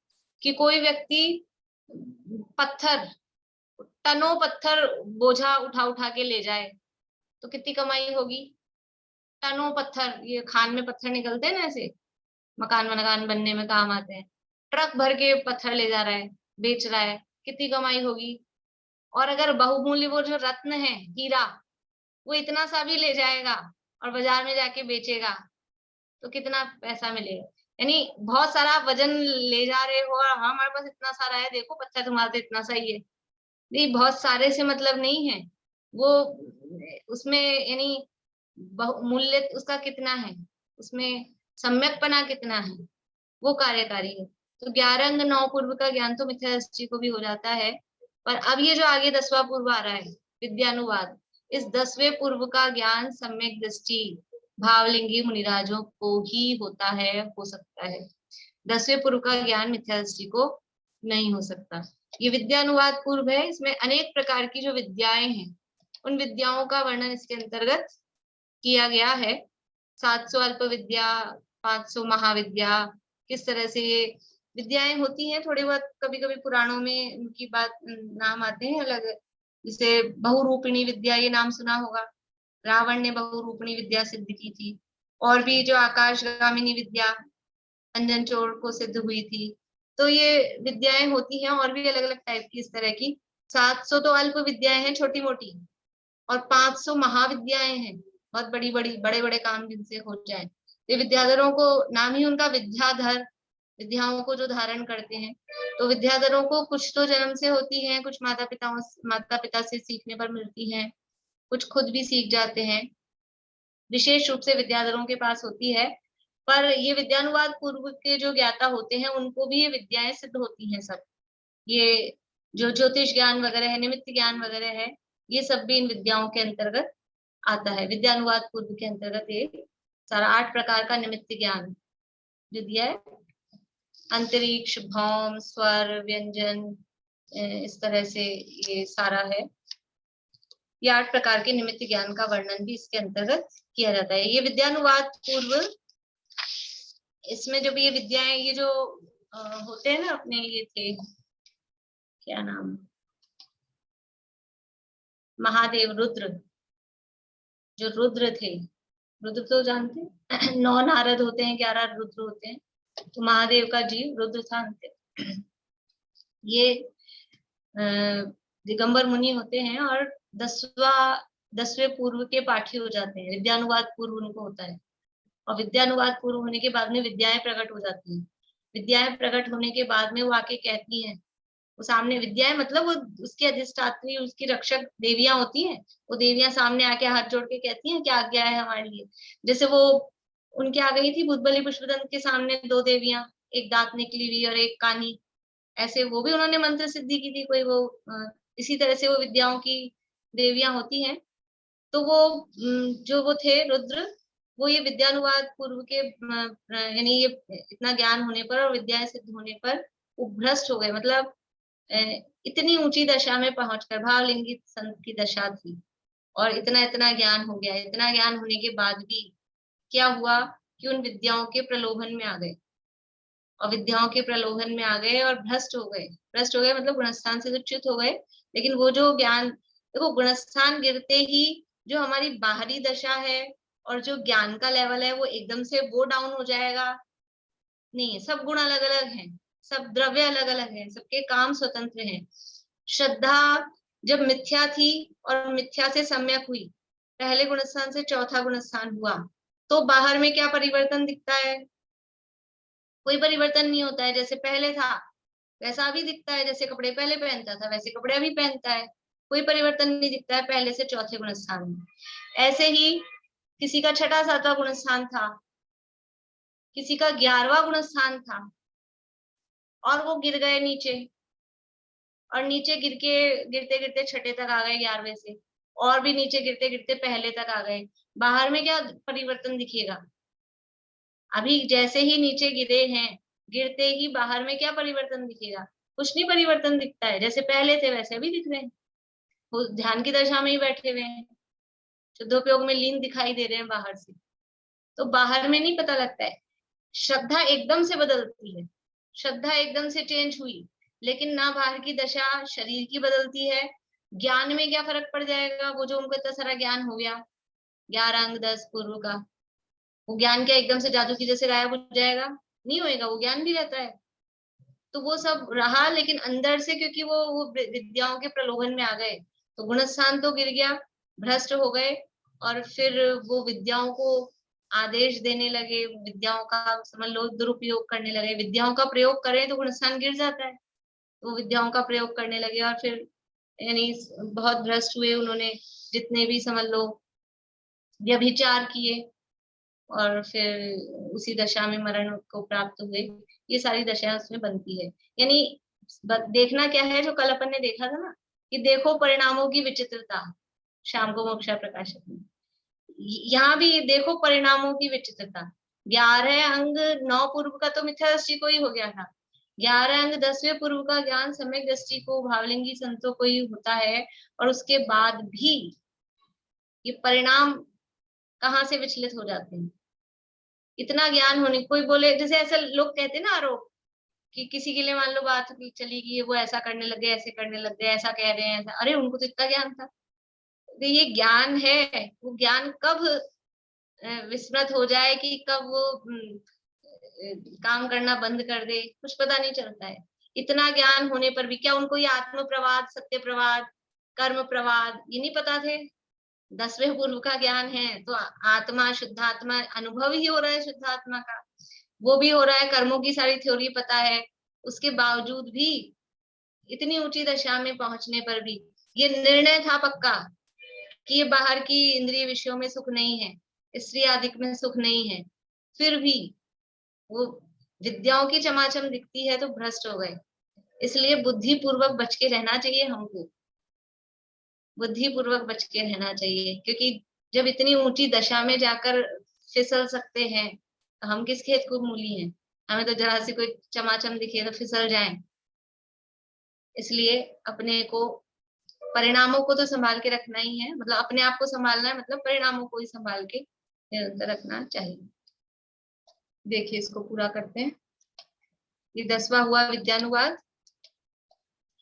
कि कोई व्यक्ति पत्थर, टनों पत्थर बोझा उठा उठा के ले जाए तो कितनी कमाई होगी? टनों पत्थर, ये खान में पत्थर निकलते हैं ना, ऐसे मकान बनने में काम आते हैं, ट्रक भर के पत्थर ले जा रहा है, बेच रहा है, कितनी कमाई होगी? और अगर बहुमूल्य वो जो रत्न है, हीरा, वो इतना सा भी ले जाएगा और बाजार में जाके बेचेगा तो कितना पैसा मिलेगा? यानी बहुत सारा वजन ले जा रहे हो और हमारे पास इतना सारा है, देखो पत्थर तुम्हारा तो इतना सा ही है। नहीं, बहुत सारे से मतलब नहीं है, वो उसमें यानी मूल्य उसका कितना है, उसमें सम्यकपना कितना है, वो कार्यकारी है। तो 11 अंग 9 पूर्व का ज्ञान तो मिथ्या दृष्टि को भी हो जाता है, पर अब ये जो आगे 10वां पूर्व आ रहा है विद्यानुवाद, इस 10वें पूर्व का ज्ञान सम्यक दृष्टि भावलिंगी मुनिराजों को ही होता है, हो सकता है। 10वें पूर्व का ज्ञान मिथ्या दृष्टि को नहीं हो सकता। ये विद्यानुवाद पूर्व है, इसमें अनेक प्रकार की जो विद्याएं हैं, उन विद्याओं का वर्णन इसके अंतर्गत किया गया है। 700 अल्प विद्या, 500 महाविद्या, किस तरह से ये विद्याएं होती हैं, थोड़ी बहुत कभी कभी पुराणों में उनकी बात नाम आते हैं अलग, जैसे बहुरूपिणी विद्या, ये नाम सुना होगा, रावण ने बहुरूपिणी विद्या सिद्ध की थी। और भी जो आकाशगामिनी विद्या अंजन चोर को सिद्ध हुई थी। तो ये विद्याएं होती हैं और भी अलग अलग टाइप की इस तरह की। 700 तो अल्प विद्याएं हैं छोटी मोटी, और 500 महाविद्याएं हैं बहुत बड़ी बड़ी, बड़े बड़े काम जिनसे हो जाए। ये विद्याधरों को, नाम ही उनका विद्याधर, विद्याओं को जो धारण करते हैं। तो विद्याधरों को कुछ तो जन्म से होती है, कुछ माता पिता से सीखने पर मिलती हैं, कुछ खुद भी सीख जाते हैं, विशेष रूप से विद्याधरों के पास होती है। पर ये विद्यानुवाद पूर्व के जो ज्ञाता होते हैं उनको भी ये विद्याएं सिद्ध होती हैं सब। ये जो ज्योतिष ज्ञान वगैरह है, निमित्त ज्ञान वगैरह है, ये सब भी इन विद्याओं के अंतर्गत आता है। विद्यानुवाद पूर्व के अंतर्गत ये सारा 8 प्रकार का निमित्त ज्ञान जो दिया है, अंतरिक्ष, भौम, स्वर, व्यंजन, इस तरह से ये सारा है। ये 8 प्रकार के निमित्त ज्ञान का वर्णन भी इसके अंतर्गत किया जाता है। ये विद्यानुवाद पूर्व, इसमें जो भी ये विद्याएं, ये जो होते हैं ना अपने, ये थे क्या नाम, महादेव, रुद्र, जो रुद्र थे, रुद्र तो जानते हैं 9 नारद होते हैं, 11 रुद्र होते हैं, तो महादेव का जीव रुद्र था अंत। ये दिगंबर मुनि होते हैं और 10वें पूर्व के पाठी हो जाते हैं। विद्यानुवाद पूर्व उनको होता है, और विद्यानुवाद पूर्व होने के बाद में विद्याएं प्रकट हो जाती हैं। विद्याएं प्रकट होने के बाद में वो आके कहती हैं वो सामने विद्या है, मतलब वो उसकी अधिष्ठात्री, उसकी रक्षक देवियां होती हैं। वो देवियां सामने आके हाथ जोड़ के कहती हैं क्या आज्ञा है हमारे लिए। जैसे वो उनके आ गई थी भूतबली पुष्पदंत के सामने 2 देवियां, एक दांत निकली हुई और एक कानी, ऐसे वो भी उन्होंने मंत्र सिद्धि की थी कोई, वो इसी तरह से वो विद्याओं की देवियां होती हैं। तो वो जो वो थे रुद्र, वो ये विद्यानुवाद पूर्व के यानी ये इतना ज्ञान होने पर और विद्याएं सिद्ध होने पर वो भ्रष्ट हो गए, मतलब इतनी ऊंची दशा में पहुंचकर भावलिंगित संत की दशा थी, और इतना इतना ज्ञान हो गया। इतना ज्ञान होने के बाद भी क्या हुआ कि उन विद्याओं के प्रलोभन में आ गए, और विद्याओं के प्रलोभन में आ गए और भ्रष्ट हो गए। भ्रष्ट हो गए मतलब गुणस्थान से तो च्युत हो गए। लेकिन वो जो ज्ञान, देखो गुणस्थान गिरते ही जो हमारी बाहरी दशा है और जो ज्ञान का लेवल है वो एकदम से वो डाउन हो जाएगा नहीं है। सब गुण अलग अलग हैं, सब द्रव्य अलग अलग हैं, सबके काम स्वतंत्र हैं। श्रद्धा जब मिथ्या थी और मिथ्या से सम्यक हुई, पहले गुणस्थान से चौथा गुणस्थान हुआ, तो बाहर में क्या परिवर्तन दिखता है? कोई परिवर्तन नहीं होता है। जैसे पहले था वैसा अभी दिखता है, जैसे कपड़े पहले पहनता था वैसे कपड़े अभी पहनता है, कोई परिवर्तन नहीं दिखता है पहले से चौथे गुणस्थान में। ऐसे ही किसी का छठा सातवां गुणस्थान था, किसी का 11वां गुणस्थान था, और वो गिर गए नीचे, और नीचे गिरते गिरते छठे तक आ गए 11वें से, और भी नीचे गिरते गिरते पहले तक आ गए। बाहर में क्या परिवर्तन दिखेगा? अभी जैसे ही नीचे गिरे हैं, गिरते ही बाहर में क्या परिवर्तन दिखेगा? कुछ नहीं परिवर्तन दिखता है, जैसे पहले थे वैसे अभी दिख रहे हैं। वो ध्यान की दशा में ही बैठे हुए हैं, शुद्धोपयोग में लीन दिखाई दे रहे हैं बाहर से, तो बाहर में नहीं पता लगता है। श्रद्धा एकदम से बदलती है, श्रद्धा एकदम से चेंज हुई, लेकिन ना बाहर की दशा शरीर की बदलती है। ज्ञान में क्या फर्क पड़ जाएगा? वो जो उनको इतना सारा ज्ञान हो गया 11 अंग 10 पूर्व का, वो ज्ञान क्या एकदम से जादू की जैसे गायब हो जाएगा? नहीं होएगा, वो ज्ञान भी रहता है। तो वो सब रहा, लेकिन अंदर से क्योंकि वो विद्याओं के प्रलोभन में आ गए, तो गुणस्थान तो गिर गया, भ्रष्ट हो गए, और फिर वो विद्याओं को आदेश देने लगे, विद्याओं का समझ लो दुरुपयोग करने लगे। विद्याओं का प्रयोग करें तो गुणस्थान गिर जाता है, तो विद्याओं का प्रयोग करने लगे, और फिर यानी बहुत भ्रष्ट हुए उन्होंने। जितने भी समझ लो व्यभिचार किए, और फिर उसी दशा में मरण को प्राप्त हुए। ये सारी दशाएं उसमें बनती है। यानी देखना क्या है, जो कल अपन ने देखा था ना, कि देखो परिणामों की विचित्रता, शाम को मोक्षा प्रकाशक में, यहाँ भी देखो परिणामों की विचित्रता। 11 अंग 9 पूर्व का तो मिथ्या दृष्टि को ही हो गया था, 11 अंग 10वें पूर्व का ज्ञान सम्यक दृष्टि को भावलिंगी संतों को ही होता है, और उसके बाद भी ये परिणाम कहाँ से विचलित हो जाते हैं? इतना ज्ञान होने, कोई बोले जैसे ऐसे लोग कहते हैं ना आरोप, कि किसी के लिए मान लो बात चली गई, वो ऐसा करने लग गए, ऐसे करने लग गए, ऐसा कह रहे हैं, ऐसा, अरे उनको तो इतना ज्ञान था। तो ये ज्ञान है, वो ज्ञान कब विस्मृत हो जाए, कि कब वो काम करना बंद कर दे, कुछ पता नहीं चलता है। इतना ज्ञान होने पर भी क्या उनको ये आत्म प्रवाद, सत्य प्रवाद, कर्म प्रवाद ये नहीं पता थे? 10वें पूर्व का ज्ञान है, तो आत्मा शुद्धात्मा अनुभव ही हो रहा है, शुद्धात्मा का वो भी हो रहा है, कर्मों की सारी थ्योरी पता है, उसके बावजूद भी इतनी ऊंची दशा में पहुंचने पर भी ये निर्णय था पक्का कि ये बाहर की इंद्रिय विषयों में सुख नहीं है, स्त्री आदि में सुख नहीं है, फिर भी वो विद्याओं की चमाचम दिखती है तो भ्रष्ट हो गए। इसलिए बुद्धि पूर्वक बच के रहना चाहिए हमको, बुद्धि पूर्वक बच के रहना चाहिए, क्योंकि जब इतनी ऊंची दशा में जाकर फिसल सकते हैं, तो हम किस खेत को मूली हैं? हमें तो जरा सी कोई चमाचम दिखे तो फिसल जाएं। इसलिए अपने को परिणामों को तो संभाल के रखना ही है, मतलब अपने आप को संभालना है, मतलब परिणामों को ही संभाल के निरंतर रखना चाहिए। देखिए इसको पूरा करते हैं। ये 10वां हुआ विद्यानुवाद।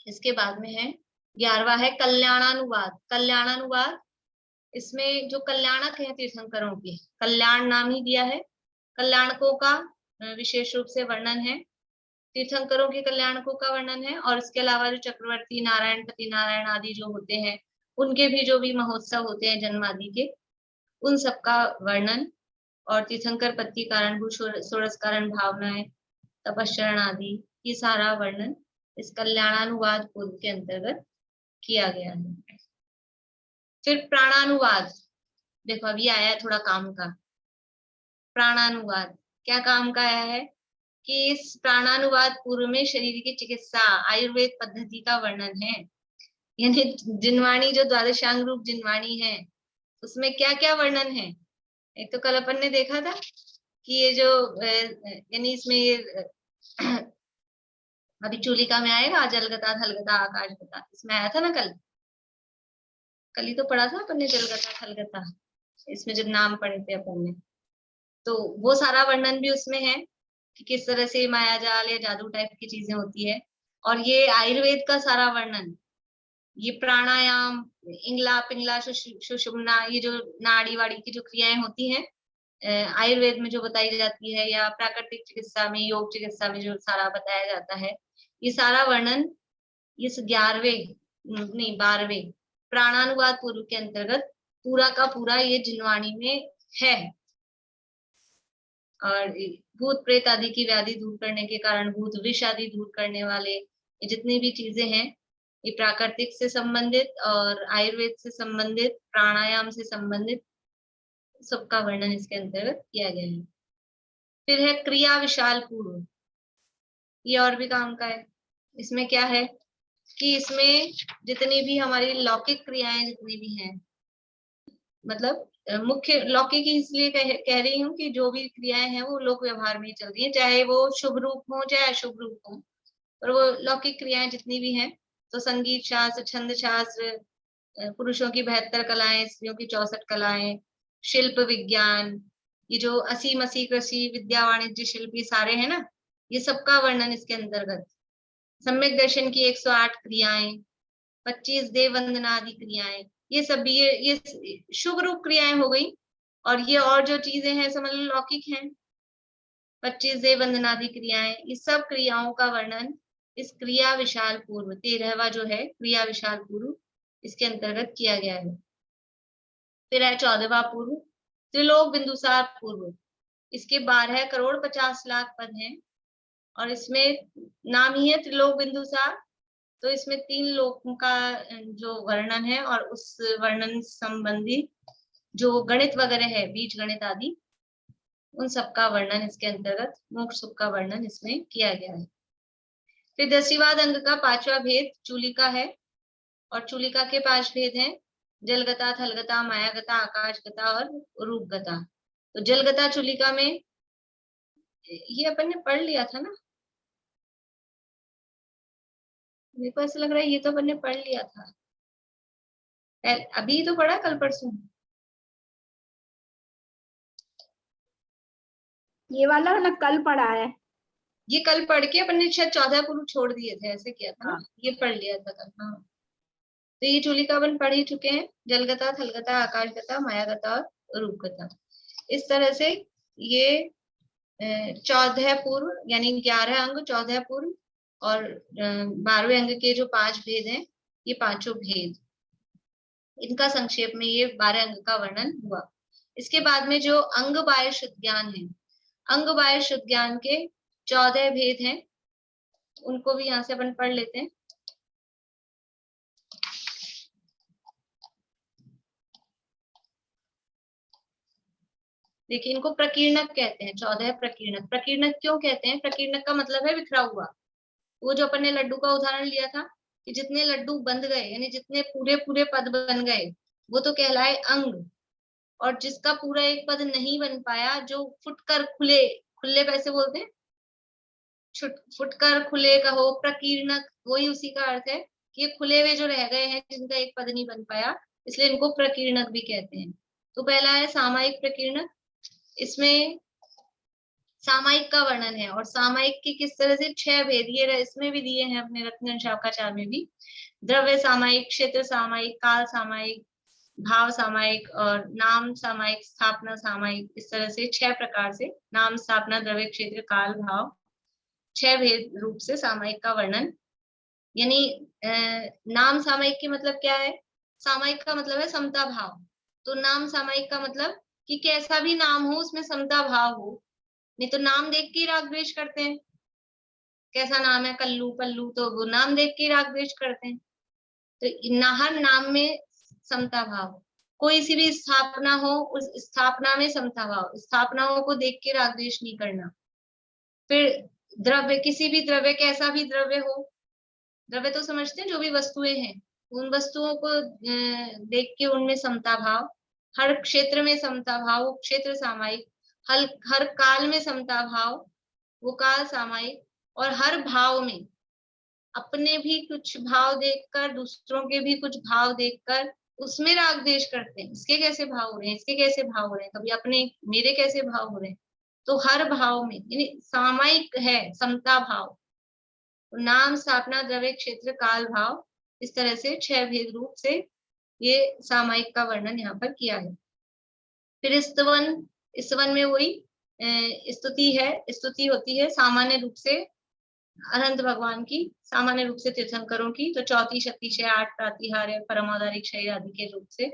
इसके बाद में है 11वां है कल्याणानुवाद। कल्याणानुवाद, इसमें जो कल्याणक है तीर्थंकरों के, कल्याण नाम ही दिया है, कल्याणकों का विशेष रूप से वर्णन है, तीर्थंकरों के कल्याणकों का वर्णन है, और इसके अलावा जो चक्रवर्ती नारायण, पति नारायण आदि जो होते हैं, उनके भी जो भी महोत्सव होते हैं जन्म आदि के, उन सबका वर्णन, और तीर्थंकर पत्ति कारणभूत षोडश कारण भावनाएं, तपस्चरण आदि, ये सारा वर्णन इस कल्याणानुवाद पूर्व के अंतर्गत किया गया है। फिर प्राणानुवाद, देखो अभी आया है थोड़ा काम का। प्राणानुवाद क्या काम का आया है कि इस प्राणानुवाद पूर्व में शरीर की चिकित्सा आयुर्वेद पद्धति का वर्णन है। यानी जिनवाणी जो द्वादशांग रूप जिनवाणी है उसमें क्या क्या वर्णन है। एक तो कल अपन ने देखा था कि ये जो यानी इसमें ये अभी चूलिका में आएगा जलगता थलगता आकाशगता, इसमें आया था ना कल ही तो पढ़ा था अपन ने जलगता थलगता, इसमें जब नाम पढ़े थे अपन ने, तो वो सारा वर्णन भी उसमें है कि किस तरह से माया जाल या जादू टाइप की चीजें होती है। और ये आयुर्वेद का सारा वर्णन, ये प्राणायाम इंगला पिंगला सुषुम्ना, ये जो नाड़ी वाड़ी की जो क्रियाएं होती हैं आयुर्वेद में जो बताई जाती है या प्राकृतिक चिकित्सा में योग चिकित्सा में जो सारा बताया जाता है, ये सारा वर्णन इस 12वें प्राणानुवाद पूर्व के अंतर्गत पूरा का पूरा ये जिनवाणी में है। और भूत प्रेत आदि की व्याधि दूर करने के कारण भूत विष आदि दूर करने वाले ये जितनी भी चीजें हैं ये प्राकृतिक से संबंधित और आयुर्वेद से संबंधित प्राणायाम से संबंधित सबका वर्णन इसके अंतर्गत किया गया है। फिर है क्रिया विशाल पूर्व, ये और भी काम का है। इसमें क्या है कि इसमें जितनी भी हमारी लौकिक क्रियाएं जितनी भी हैं, मतलब मुख्य लौकिक इसलिए कह रही हूँ कि जो भी क्रियाएं हैं वो लोक व्यवहार में ही चल रही है, चाहे वो शुभ रूप हो चाहे अशुभ रूप हो, पर वो लौकिक क्रियाएं जितनी भी हैं, तो संगीत शास्त्र, छंद शास्त्र, पुरुषों की 72 कलाएं, स्त्रियों की 64 कलाएं, शिल्प विज्ञान, ये जो 80 कृषि विद्या वाणिज्य शिल्प, ये सारे है ना, ये सबका वर्णन इसके अंतर्गत। सम्यक दर्शन की 108 क्रियाएं, 25 देव वंदना आदि क्रियाएं, ये सब भी ये शुभ रूप क्रियाएं हो गई। और ये और जो चीजें हैं समझ लो लौकिक हैं, 25 देव वंदना आदि क्रियाएं, ये सब क्रियाओं का वर्णन इस क्रिया विशाल पूर्व 13वां जो है क्रिया विशाल पूर्व इसके अंतर्गत किया गया है। फिर है 14वां पूर्व त्रिलोक बिंदुसार पूर्व, इसके 12 करोड़ 50 लाख पद हैं और इसमें नाम ही है त्रिलोक बिंदुसार, तो इसमें 3 लोकों का जो वर्णन है और उस वर्णन संबंधी जो गणित वगैरह है बीज गणित आदि, उन सबका वर्णन इसके अंतर्गत मोक्ष सुख का वर्णन इसमें किया गया है। फिर 10वीं अंग का 5वां भेद चूलिका है और चूलिका के 5 भेद हैं, जलगता थलगता मायागता आकाशगता और रूपगता। तो जलगता चूलिका में ये अपन ने पढ़ लिया था ना, मेरे को ऐसा लग रहा है ये तो अपन ने पढ़ लिया था, अभी तो पढ़ा कल परसों। ये वाला ना कल पढ़ा है, ये कल पढ़ के अपन ने शायद 14 पूर्व छोड़ दिए थे, ऐसे किया था ना, ये पढ़ लिया था कल। हाँ, तो ये चूलिका अपन पढ़ ही चुके हैं, जलगता थलगता आकाशगता मायागता और रूपगता। इस तरह से ये 14 पूर्व यानी 11 अंग 14 पूर्व और 12वें अंग के जो 5 भेद हैं, ये पांचों भेद, इनका संक्षेप में ये 12 अंग का वर्णन हुआ। इसके बाद में जो अंग बाह्य शुद्ध ज्ञान है, अंग बाह्य शुद्ध ज्ञान के 14 भेद हैं, उनको भी यहाँ से अपन पढ़ लेते हैं। देखिए इनको प्रकीर्णक कहते हैं, 14 प्रकीर्णक। प्रकीर्णक क्यों कहते हैं? प्रकीर्णक का मतलब है बिखरा हुआ। वो जो अपन ने लड्डू का उदाहरण लिया था कि जितने लड्डू बंध गए यानी जितने पूरे पूरे पद बन गए वो तो कहलाए अंग, और जिसका पूरा एक पद नहीं बन पाया, जो फुटकर खुले, खुले पैसे बोलते हैं, फुटकर खुले का हो प्रकीर्णक, वही उसी का अर्थ है कि ये खुले हुए जो रह गए हैं जिनका एक पद नहीं बन पाया, इसलिए इनको प्रकीर्णक भी कहते हैं। तो पहला है सामायिक प्रकीर्णक, इसमें सामायिक का वर्णन है और सामायिक की किस तरह से 6 भेद ये इसमें भी दिए हैं अपने रत्न शाखाचार में भी, द्रव्य सामायिक, क्षेत्र सामायिक, काल सामायिक, भाव सामायिक और नाम सामायिक, स्थापना सामायिक, इस तरह से 6 प्रकार से नाम, स्थापना, द्रव्य, क्षेत्र, काल, भाव, 6 भेद रूप से सामायिक का वर्णन। यानी नाम सामायिक के मतलब क्या है? सामायिक का मतलब है समता भाव, तो नाम सामायिक का मतलब कि कैसा भी नाम हो उसमें समता भाव हो, नहीं तो नाम देख के राग द्वेष करते हैं कैसा नाम है, कल्लू पल्लू, तो वो नाम देख के राग द्वेष करते हैं। तो हर नाम में समता भाव, कोई सी भी स्थापना हो उस स्थापना में समता भाव, स्थापनाओं को देख के राग द्वेष नहीं करना। फिर द्रव्य, किसी भी द्रव्य, कैसा भी द्रव्य हो, द्रव्य तो समझते हैं जो भी वस्तुएं हैं, उन वस्तुओं को देख के उनमें समता भाव, हर क्षेत्र में समता भाव, क्षेत्र सामायिक, हर काल में समता भाव, वो काल सामायिक, और हर भाव में अपने भी कुछ भाव देखकर, दूसरों के भी कुछ भाव देखकर उसमें राग द्वेष करते हैं। इसके कैसे भाव हो रहे हैं, इसके कैसे भाव हो रहे हैं, कभी अपने मेरे कैसे भाव हो रहे हैं। तो हर भाव में यानी सामायिक है समता भाव। नाम, स्थापना, द्रव्य, क्षेत्र, काल, भाव, इस तरह से 6 भेद रूप से ये सामायिक का वर्णन यहाँ पर किया है। फिर स्तवन में वही स्तुति है, स्तुति होती है सामान्य रूप से अनंत भगवान की, सामान्य रूप से तीर्थंकरों की। तो 34 शक्तिशय, 8 प्रातिहार्य, परमोदारिक शय आदि के रूप से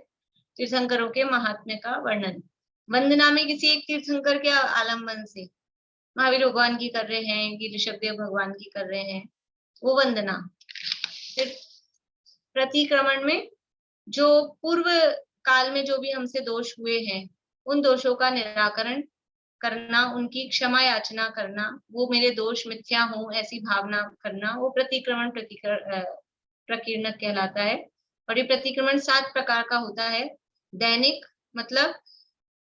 तीर्थंकरों के महात्म्य का वर्णन। वंदना में किसी एक तीर्थंकर के आलम्बन से, महावीर भगवान की कर रहे हैं कि ऋषभदेव भगवान की कर रहे हैं, वो वंदना। फिर प्रतिक्रमण में जो पूर्व काल में जो भी हमसे दोष हुए हैं, उन दोषों का निराकरण करना, उनकी क्षमा याचना करना, वो मेरे दोष मिथ्या हो ऐसी भावना करना, वो प्रतिक्रमण प्रकीर्णक कहलाता है। और ये प्रतिक्रमण 7 प्रकार का होता है। दैनिक मतलब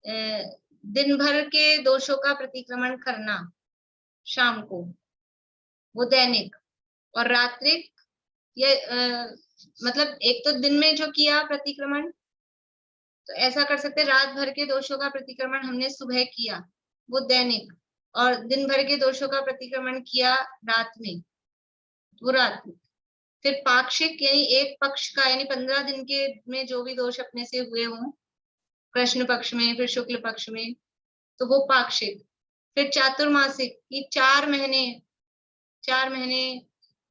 दिन भर के दोषों का प्रतिक्रमण करना शाम को, वो दैनिक। और रात्रिक ये मतलब एक तो दिन में जो किया प्रतिक्रमण, तो ऐसा कर सकते, रात भर के दोषों का प्रतिक्रमण हमने सुबह किया, वो दैनिक। और दिन भर के दोषों का प्रतिक्रमण किया रात में, वो रात्रिक। फिर पाक्षिक यानी एक पक्ष का, यानी 15 दिन के में जो भी दोष अपने से हुए हों, कृष्ण पक्ष में, फिर शुक्ल पक्ष में, तो वो पाक्षिक। फिर चातुर्मासिक की 4 महीने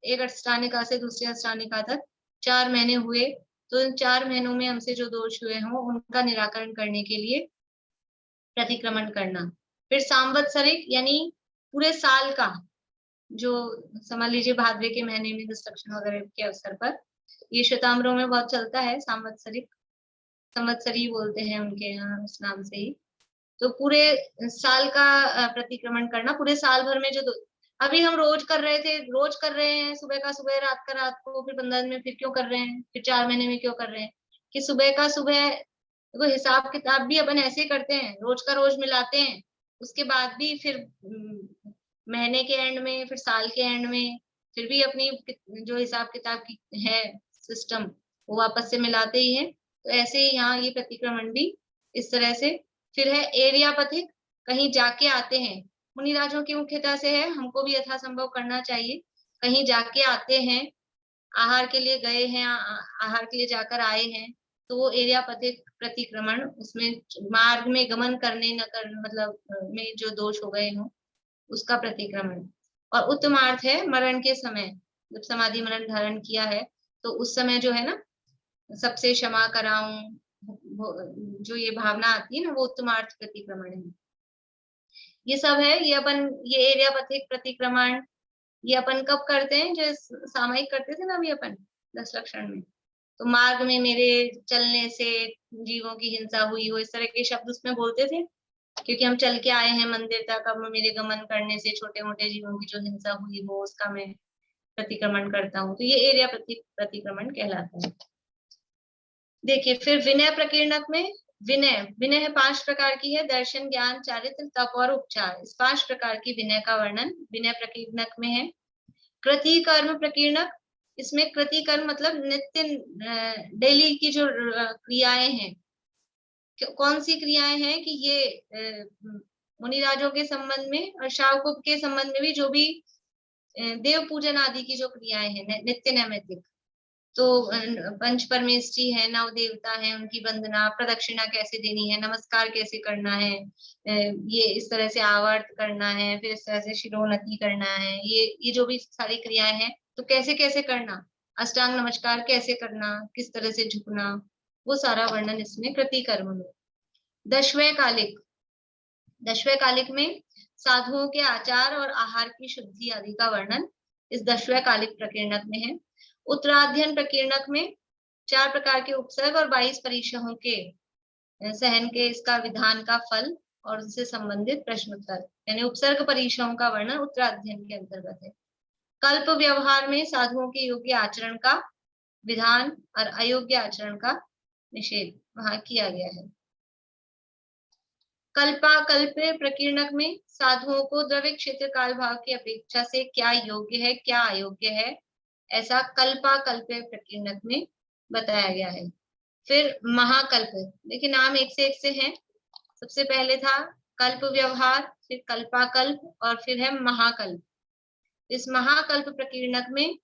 एक अष्टानिका से दूसरे अष्टानिका तक 4 महीने हुए, तो इन 4 महीनों में हमसे जो दोष हुए हों उनका निराकरण करने के लिए प्रतिक्रमण करना। फिर सांवत्सरिक यानी पूरे साल का, जो समझ लीजिए भाद्रे के महीने में दस्तक्षण वगैरह के अवसर पर, ये श्वेताम्बरों में बहुत चलता है सांवत्सरिक, संवत्सरी बोलते हैं उनके यहाँ उस नाम से ही। तो पूरे साल का प्रतिक्रमण करना, पूरे साल भर में जो अभी हम रोज कर रहे थे, रोज कर रहे हैं, सुबह का सुबह, रात का रात को, फिर 15 दिन में फिर क्यों कर रहे हैं, फिर 4 महीने में क्यों कर रहे हैं, कि सुबह का सुबह, देखो हिसाब किताब भी अपन ऐसे करते हैं, रोज का रोज मिलाते हैं, उसके बाद भी फिर महीने के एंड में, फिर साल के एंड में, फिर भी अपनी जो हिसाब किताब की है सिस्टम, वो वापस से मिलाते ही है। तो ऐसे ही यहाँ ये प्रतिक्रमण भी इस तरह से। फिर है एरिया पथिक, कहीं जाके आते हैं, मुनिराजों की मुख्यता से है, हमको भी यथासंभव करना चाहिए। कहीं जाके आते हैं, आहार के लिए गए हैं, आहार के लिए जाकर आए हैं, तो वो एरिया पथिक प्रतिक्रमण, उसमें मार्ग में गमन करने न कर मतलब में जो दोष हो गए हों उसका प्रतिक्रमण। और उत्तमार्थ है मरण के समय, जब समाधि मरण धारण किया है तो उस समय जो है ना, सबसे क्षमा कराऊं, जो ये भावना आती है ना, वो उत्तमार्थ प्रतिक्रमण है। ये सब है, ये एरिया पथिक प्रतिक्रमण ये अपन कब करते हैं, जो सामयिक करते थे ना अभी अपन 10 लक्षण में, तो मार्ग में मेरे चलने से जीवों की हिंसा हुई हो, इस तरह के शब्द उसमें बोलते थे, क्योंकि हम चल के आए हैं मंदिर तक, अब मेरे गमन करने से छोटे मोटे जीवों की जो हिंसा हुई हो उसका मैं प्रतिक्रमण करता हूँ, तो ये एरिया प्रतिक्रमण कहलाता है। देखिए फिर विनय प्रकीर्णक में, विनय है 5 प्रकार की है, दर्शन, ज्ञान, चारित्र, तप और उपचार। इस 5 प्रकार की विनय का वर्णन विनय प्रकीर्णक में है। कृति कर्म प्रकीर्णक, इसमें कृति कर्म मतलब नित्य डेली की जो क्रियाएं हैं, कौन सी क्रियाएं हैं, कि ये मुनिराजों के संबंध में और शावकों के संबंध में भी जो भी देव पूजन आदि की जो क्रियाएं हैं नित्य नैमित्तिक, तो पंच परमेष्ठी है, नव देवता है, उनकी वंदना, प्रदक्षिणा कैसे देनी है, नमस्कार कैसे करना है, ये इस तरह से आवर्त करना है, फिर इस तरह से शिरोन्नति करना है, ये जो भी सारी क्रियाएं हैं तो कैसे कैसे करना, अष्टांग नमस्कार कैसे करना, किस तरह से झुकना, वो सारा वर्णन इसमें कृति कर्म में। दशवय कालिक में साधुओं के आचार और आहार की शुद्धि आदि का वर्णन इस 10वें कालिक प्रकीर्णक में है। उत्तराध्ययन प्रकीर्णक में 4 प्रकार के उपसर्ग और 22 परीक्षाओं के सहन के इसका विधान का फल और उससे संबंधित प्रश्नोत्तर यानी उपसर्ग परीक्षाओं का वर्णन उत्तराध्ययन के अंतर्गत है। कल्प व्यवहार में साधुओं के योग्य आचरण का विधान और अयोग्य आचरण का निषेध वहां किया गया है। कल्पाकल्प प्रकीर्णक में साधुओं को द्रव्य क्षेत्र काल भाव की अपेक्षा से क्या योग्य है क्या अयोग्य है ऐसा कल्पाकल्प प्रकीर्णक में बताया गया है। फिर महाकल्प, देखिए नाम एक से हैं। सबसे पहले था कल्प व्यवहार, फिर कल्पाकल्प और फिर है महाकल्प। इस महाकल्प प्रकीर्णक में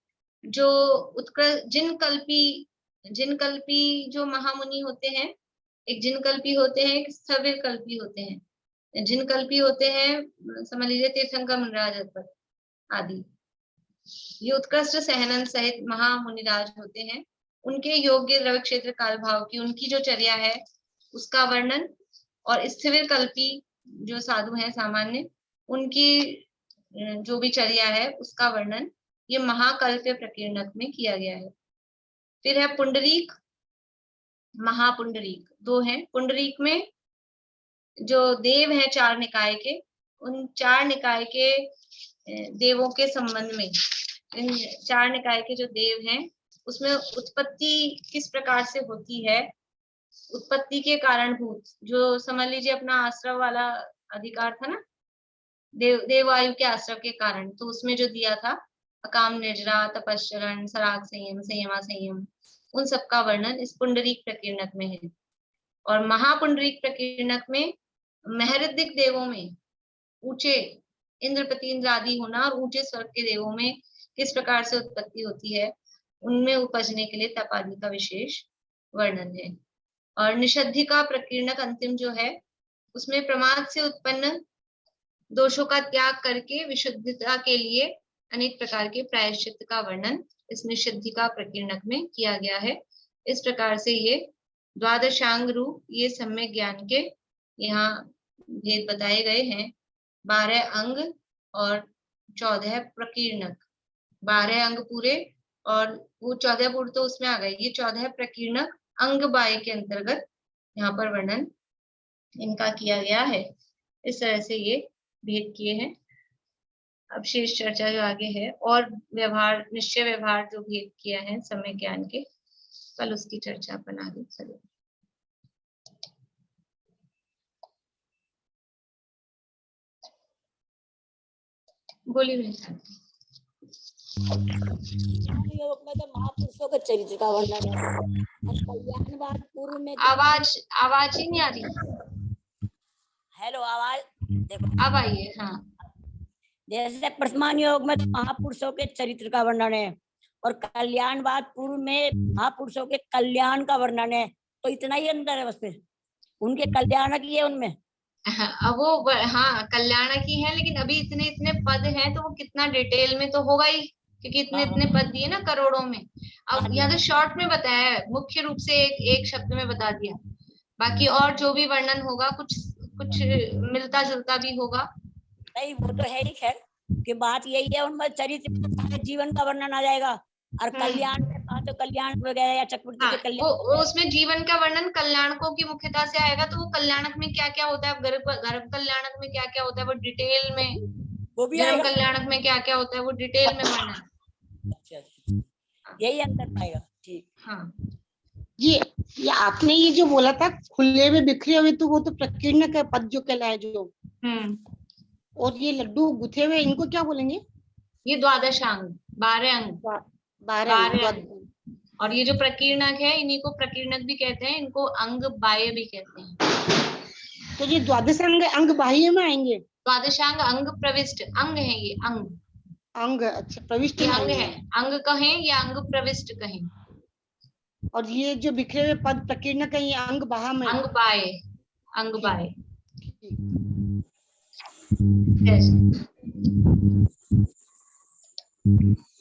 जो उत्कृष्ट जिनकल्पी जो महामुनि होते हैं, एक जिनकल्पी होते हैं, एक स्थविरकल्पी होते हैं। जिनकल्पी होते हैं समझ लीजिए तीर्थंकर मुनिराज आदि, ये उत्कृष्ट सहनन सहित महामुनिराज होते हैं। उनके योग्य द्रव्य क्षेत्र काल भाव की उनकी जो चर्या है उसका वर्णन, और स्थिविरकल्पी जो साधु हैं सामान्य, उनकी जो भी चर्या है उसका वर्णन ये महाकल्प प्रकीर्णक में किया गया है। फिर है पुंडरीक, महापुंडरीक, 2 हैं। पुंडरीक में जो देव हैं 4 निकाय के, उन 4 निकाय के देवों के संबंध में, इन 4 निकाय के जो देव हैं उसमें उत्पत्ति किस प्रकार से होती है, उत्पत्ति के कारणभूत जो समझ लीजिए अपना आश्रव वाला अधिकार था ना, देवायु के आश्रव के कारण, तो उसमें जो दिया था अकाम निर्जरा, तपश्चरण, सराग संयम, संयमा संयम, उन सब का वर्णन इस पुंडरीक प्रकीर्णक में है। और महापुंडरीक प्रकीर्णक में महऋदिक देवों में ऊंचे इंद्रपति इंद्र आदि होना और ऊंचे स्वर्ग के देवों में किस प्रकार से उत्पत्ति होती है, उनमें उपजने के लिए तप आदि का विशेष वर्णन है। और निषद्धिका प्रकीर्णक अंतिम जो है उसमें प्रमाद से उत्पन्न दोषों का त्याग करके विशुद्धता के लिए अनेक प्रकार के प्रायश्चित का वर्णन इस निषद्धिका प्रकीर्णक में किया गया है। इस प्रकार से ये द्वादशांग रूप ये सम्यक ज्ञान के यहाँ भेद बताए गए हैं। 12 अंग और 14 प्रकीर्णक, 12 अंग पूरे और वो 14 पूर्व तो उसमें आ गए, ये 14 प्रकीर्णक अंग बाय के अंतर्गत यहाँ पर वर्णन इनका किया गया है। इस तरह से ये भेद किए हैं। अब शेष चर्चा जो आगे है और व्यवहार, निश्चय व्यवहार जो भेद किया है समय ज्ञान के, कल उसकी चर्चा अपन आगे चलें। बोलिए। योग में तो महापुरुषों के चरित्र का वर्णन है और कल्याणवाद पूर्व में आवाज ही नहीं आ रही। हेलो, आवाज देखो अब आइए। हाँ, जैसे वर्तमान योग में तो महापुरुषों के चरित्र का वर्णन है और कल्याणवाद पूर्व में महापुरुषों के कल्याण का वर्णन है। तो इतना ही अंतर है बस, फिर उनके कल्याण की है उनमें। अब वो हाँ कल्याण की है, लेकिन अभी इतने इतने पद हैं तो वो कितना डिटेल में तो होगा ही, क्योंकि इतने इतने पद दिए ना करोड़ों में। अब यहाँ तो शॉर्ट में बताया है, मुख्य रूप से एक शब्द में बता दिया, बाकी और जो भी वर्णन होगा कुछ कुछ मिलता जुलता भी होगा। नहीं, वो तो है ही, खैर कि बात यही है, उनमें चरित्र जीवन का वर्णन आ जाएगा और कल्याण में तो कल्याण वगैरह या चक्रवर्ती के कल्याण, वो उसमें जीवन का वर्णन कल्याणकों की मुख्यता से आएगा। तो वो कल्याणक में क्या क्या होता है, गर्भ कल्याणक में क्या क्या होता है वो डिटेल में, वो भी जन्म कल्याणक में क्या क्या होता है वो डिटेल में वर्णन। अच्छा, यही अंतर पाएगा। ठीक। हाँ, ये आपने ये जो बोला था खुले में बिखरे हुए, तो वो तो प्रकीर्णक का पद जो कहलाए जो, और ये लड्डू गुथे हुए इनको क्या बोलेंगे? ये द्वादशांग, 12 अंग, 12 अंग। और ये जो प्रकीर्णक है इन्हीं को प्रकीर्णक भी कहते हैं, इनको अंग बाह्य भी कहते हैं। तो ये द्वादशांग अंग बाह्य में आएंगे? द्वादशांग अंग प्रविष्ट अंग है, ये अंग अच्छा प्रविष्ट अंग है, अंग कहें या अंग प्रविष्ट कहें। और ये जो बिखरे हुए पद प्रकीर्णक है, ये अंग बाह्य में, अंग बाह्य।